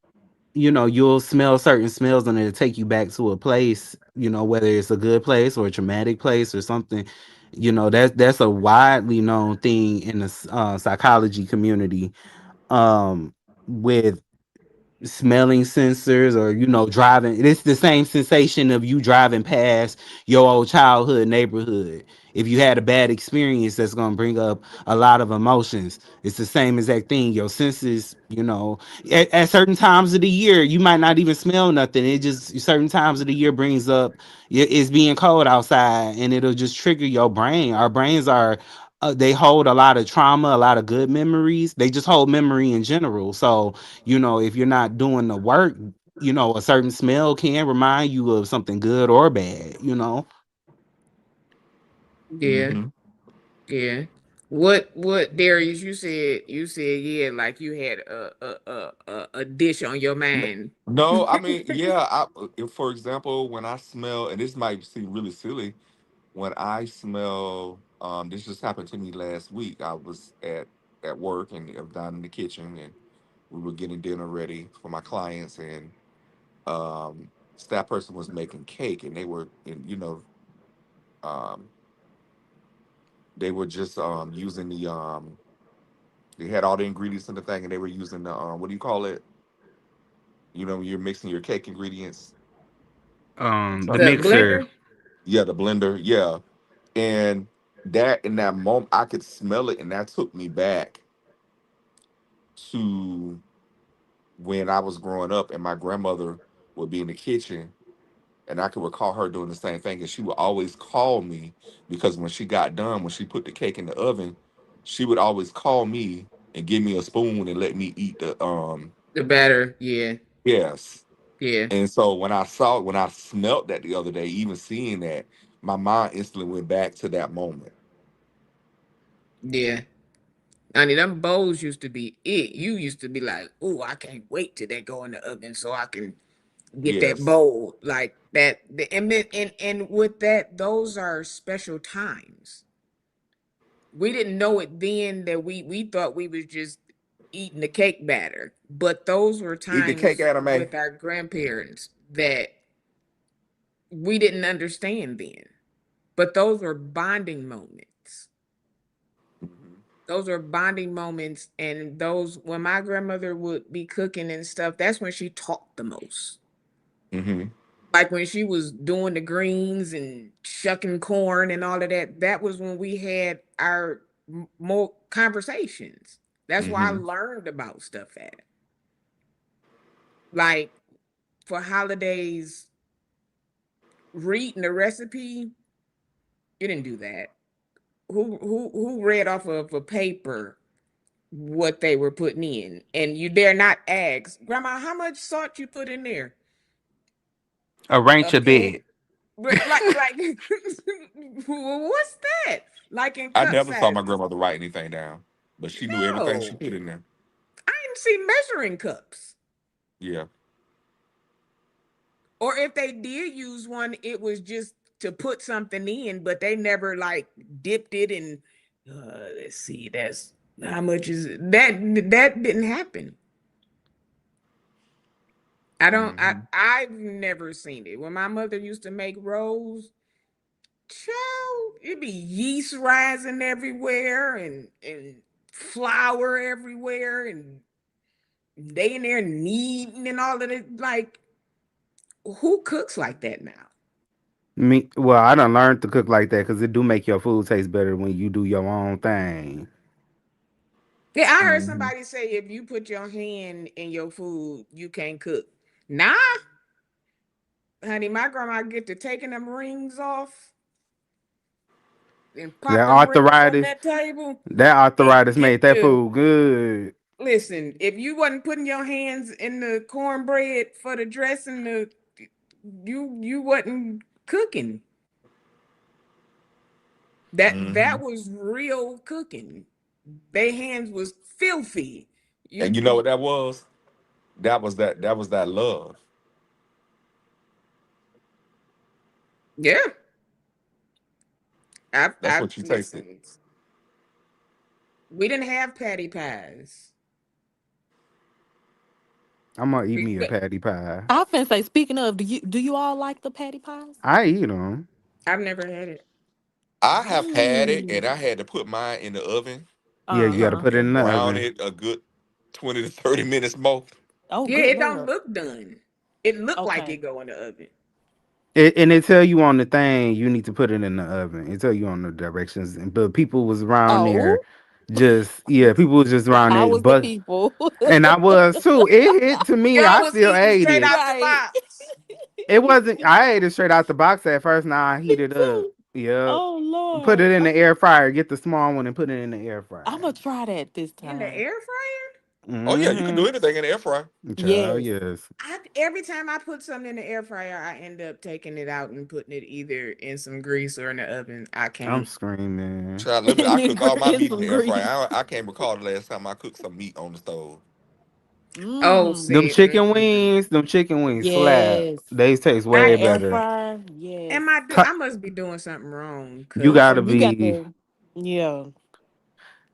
you'll smell certain smells and it'll take you back to a place, whether it's a good place or a traumatic place or something. That's a widely known thing in the psychology community. With smelling sensors, or driving, it's the same sensation of you driving past your old childhood neighborhood. If you had a bad experience, that's going to bring up a lot of emotions. It's the same exact thing. Your senses, at certain times of the year, you might not even smell nothing. It just certain times of the year brings up, it's being cold outside, and it'll just trigger your brain. Our brains are, they hold a lot of trauma, a lot of good memories. They just hold memory in general. So if you're not doing the work, a certain smell can remind you of something good or bad. Yeah, Hmm. yeah. What Darius? You said yeah, like you had a dish on your mind. No, I mean, yeah. For example, when I smell, and this might seem really silly, when I smell, this just happened to me last week. I was at work, and I was down in the kitchen, and we were getting dinner ready for my clients, and staff person was making cake, and they were, um, they were just using they had all the ingredients in the thing, and they were using the what do you call it? When you're mixing your cake ingredients. The The mixer. blender. Yeah, the blender. Yeah, and that in that moment, I could smell it, and that took me back to when I was growing up, and my grandmother would be in the kitchen, and I could recall her doing the same thing. And she would always call me, because when she got done, when she put the cake in the oven, she would always call me and give me a spoon and let me eat the The batter. Yeah, yes. yeah, And so when I smelt that the other day, even seeing that, my mind instantly went back to that moment. yeah. I mean, them bowls used to be it. You used to be like, "Oh, I can't wait till they go in the oven so I can get that Yes. bowl like that." And with that, those are special times. We didn't know it then that we thought we was just eating the cake batter, but those were Eat the cake, times anime. with our grandparents that we didn't understand then. But those were bonding moments. Those are bonding moments, and those when my grandmother would be cooking and stuff, that's when she talked the most. Mm-hmm. Like when she was doing the greens and shucking corn and all of that, that was when we had our more conversations. That's why I Mm-hmm. learned about stuff at. Like for holidays, reading the recipe, you didn't do that. Who read off of a paper what they were putting in, and you dare not ask, Grandma, how much salt you put in there? A A ranch a pan, bed. like, what's that? Like in I cup never saw my sizes? grandmother write anything down, but she knew everything she No, put in there. I didn't see measuring cups. Yeah. Or if they did use one, it was just to put something in, but they never like dipped it in. Let's see, that's how much is it? That didn't happen. Hmm. I've never seen it. When my mother used to make rolls, child, it'd be yeast rising everywhere and flour everywhere, and they in there kneading and all of it. Like, who cooks like that now? Well, I done learned to cook like that because it do make your food taste better when you do your own thing. Yeah, I heard Hmm somebody say if you put your hand in your food, you can't cook. Nah, honey, my grandma get to taking them rings off and pop That them rings on arthritis, that table that and arthritis made get that to food good. listen. If you wasn't putting your hands in the cornbread for the dressing, you wasn't cooking. That Hmm. was real cooking. Their hands was filthy. And you know You what that was? That was that love. yeah. That's I what you tasted. listen. We didn't have patty pies. I'm gonna eat me a But patty pie. I finna say, speaking of, do you all like the patty pies? I eat them. I've never had it. I have had it, and Mm. I had to put mine in the oven Yeah, you got to Uh-huh. put it in and the brown oven. it a good 20 to 30 minutes more. Oh, Yeah, good it don't lord. look done. It looked like Okay. it go in the oven. And it tell you on the thing you need to put it in the oven. It tell you on the directions. But people was around there, Oh, just people was just around I there, was the but people. and I was too. It hit to me. Y'all I was still eating ate straight it. out the Right. box. It wasn't. I ate it straight out the box at first. Now I Me heat it up. too. Yep. Oh Put Lord. it in the air fryer. Get the small one and put it in the air I'm fryer. gonna try that this In the time. air fryer? Oh yeah, you can do Mm-hmm. anything in the air fryer. Child, Yes. yes. Every time I put something in the air fryer, I end up taking it out and putting it either in some grease or in the oven. I I'm can't. screaming. Child, I cook all my In meat in some the air fryer. grease. I can't recall the last time I cooked some meat on the stove. Oh, Mm. Them see, chicken wings, slap. Yes. They taste In I way the air better. fryer. Yes. I must be doing something wrong You because gotta You got be, to, yeah,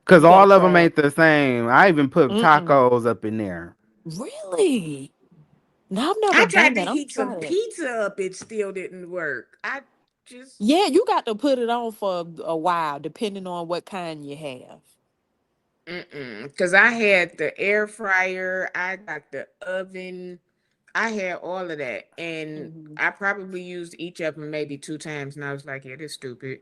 cause you gotta all of them try it. ain't the same. I even put Mm-mm. tacos up in there. Really? No, I've never I done tried to that. I'm heat gonna some try that. pizza up. It still didn't work. I just Yeah, you got to put it on for a while, depending on what kind you have. because I had the air fryer, I got the oven, I had all of that, and Hmm. I probably used each of them maybe two times, and I was like, "Yeah, this stupid."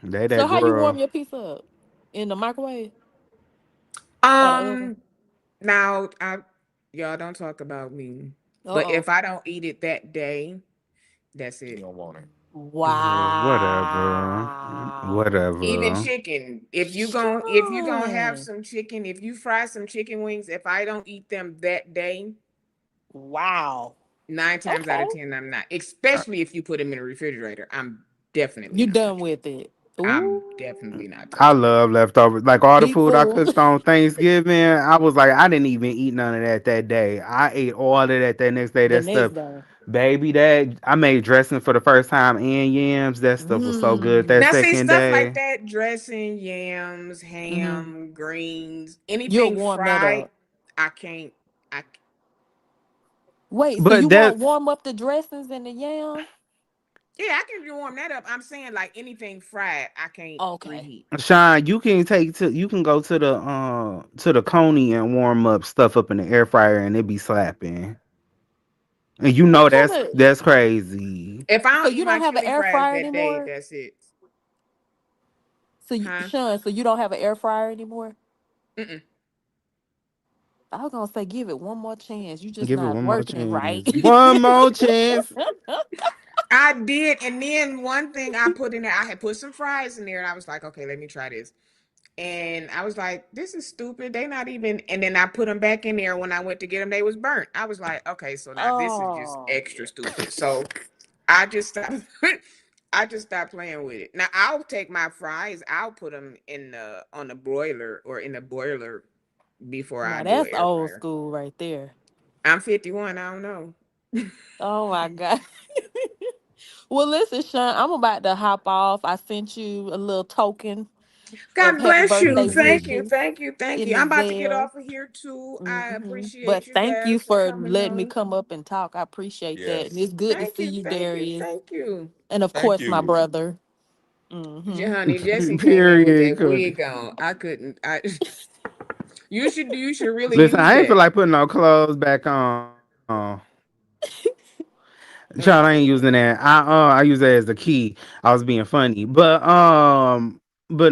They So that how you warm girl. your pizza up? In the microwave or the oven? Um, now I y'all don't talk about me, but Uh-oh. if I don't eat it that day, that's You it. don't want it. Whatever. Wow. Even Whatever. chicken, if you gonna have Sean. some chicken, if you fry some chicken wings, if I don't eat them that day, Wow. nine times out Okay. of ten, I'm not. I, Especially if you put them in the refrigerator, I'm definitely You not done touching. with it. I'm Ooh. definitely not I touching them. love leftovers. Like all the Me food I too. cooked on Thanksgiving, I was like, I didn't even eat none of that day. I ate all of that next day. The That next stuff, day. baby. That I made dressing for the first time and yams. That stuff was so good that Now, Mm. see second stuff like day. that: dressing, yams, Hmm. ham, greens, You'll anything warm that fried. up. I can't. I Wait, so you But won't that's warm up the dressings and the yam? yeah, I can warm that up. I'm saying like anything fried, I can't Okay. reheat. Sean. You can go to the Coney and warm up stuff up in the air fryer and it be slapping. And you know How much? that's crazy. If I So don't eat you my don't have an chili air fries fryer that day, anymore? that's it. So you, Huh? Sean, so you don't have an air fryer anymore? Mm-mm. I was gonna say give it one more chance. You just Give it not one more working it right. chance. One more chance. I did, and then one thing I put in there, I had put some fries in there, and I was like, okay, let me try this. And I was like, this is stupid. They not even. And then I put them back in there. When I went to get them, they was burnt. I was like, okay, so now this is just Oh. extra stupid. So I just stopped. I just stopped playing with it. Now I'll take my fries. I'll put them in the on the broiler or in the boiler before I Now do an that's air old fryer. school right there. I'm 51. I don't know. Oh my God. Well, listen, Sean, I'm about to hop off. I sent you a little token of God happy bless you. birthday Thank you. wishes Thank you. Thank in you. the I'm about to get Zelle. off of here too. I But appreciate you thank you guys for for coming letting me on. come up and talk. I appreciate that. And Yes. it's good to Thank see you. you, Thank you. Darius. Thank you. And of Thank course, my you. brother. Honey, Jesse came in with Period. that Courtney. wig on. I couldn't. I you should really Listen, use I ain't feel that. like putting no clothes back on. Child, I ain't Mm-mm. using that. I use that as a key. I was being funny, but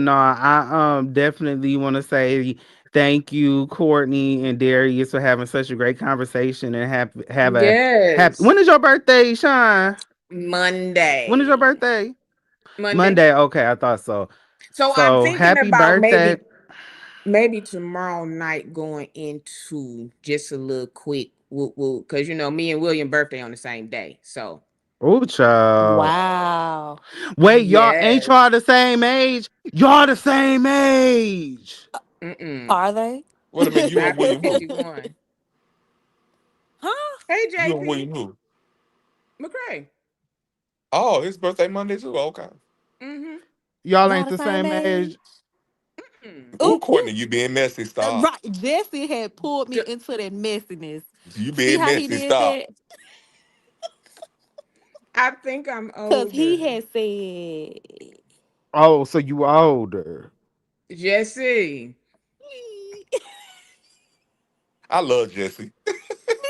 no, I definitely want to say thank you, Courtney and Darius, for having such a great conversation and have a happy. Yes. When is your birthday, Sean? When is your Monday. birthday? Monday. Monday. Okay, I thought so. So I'm So thinking happy about birthday. maybe tomorrow night going into just a little quick woo woo because me and William birthday on the same day. So Oh, child. Wow. Wait, yes. y'all the same age? Y'all the same age. Mm-mm. Are they? Wait a minute, you and Not William who? 51. Huh? Hey You and JP William who? McCray. Oh, his birthday Monday too. Okay. Mm-hmm. Y'all Y'all ain't the the same same age. age? Mm. Ooh, Ooh, ooh. Courtney, you being messy. Stop. Right. Jesse had pulled me D- into that messiness. You See being how he messy. did Stop. that? I think I'm Because he older. had said, Oh, so you older. Jesse. I love Jesse. me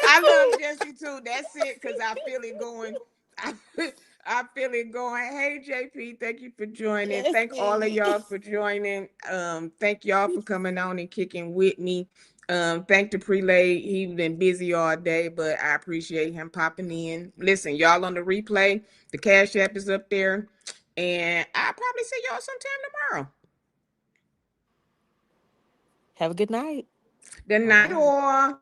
I love too. Jesse too. That's it, because I feel it going. I, I feel it going. Hey JP, thank you for joining. Thank all of Jesse. y'all for joining. Thank y'all for coming on and kicking with me. Thank the prelate. He been busy all day, but I appreciate him popping in. Listen, y'all on the replay. The Cash App is up there. And I'll probably see y'all sometime tomorrow. Have a good night. The All night right. or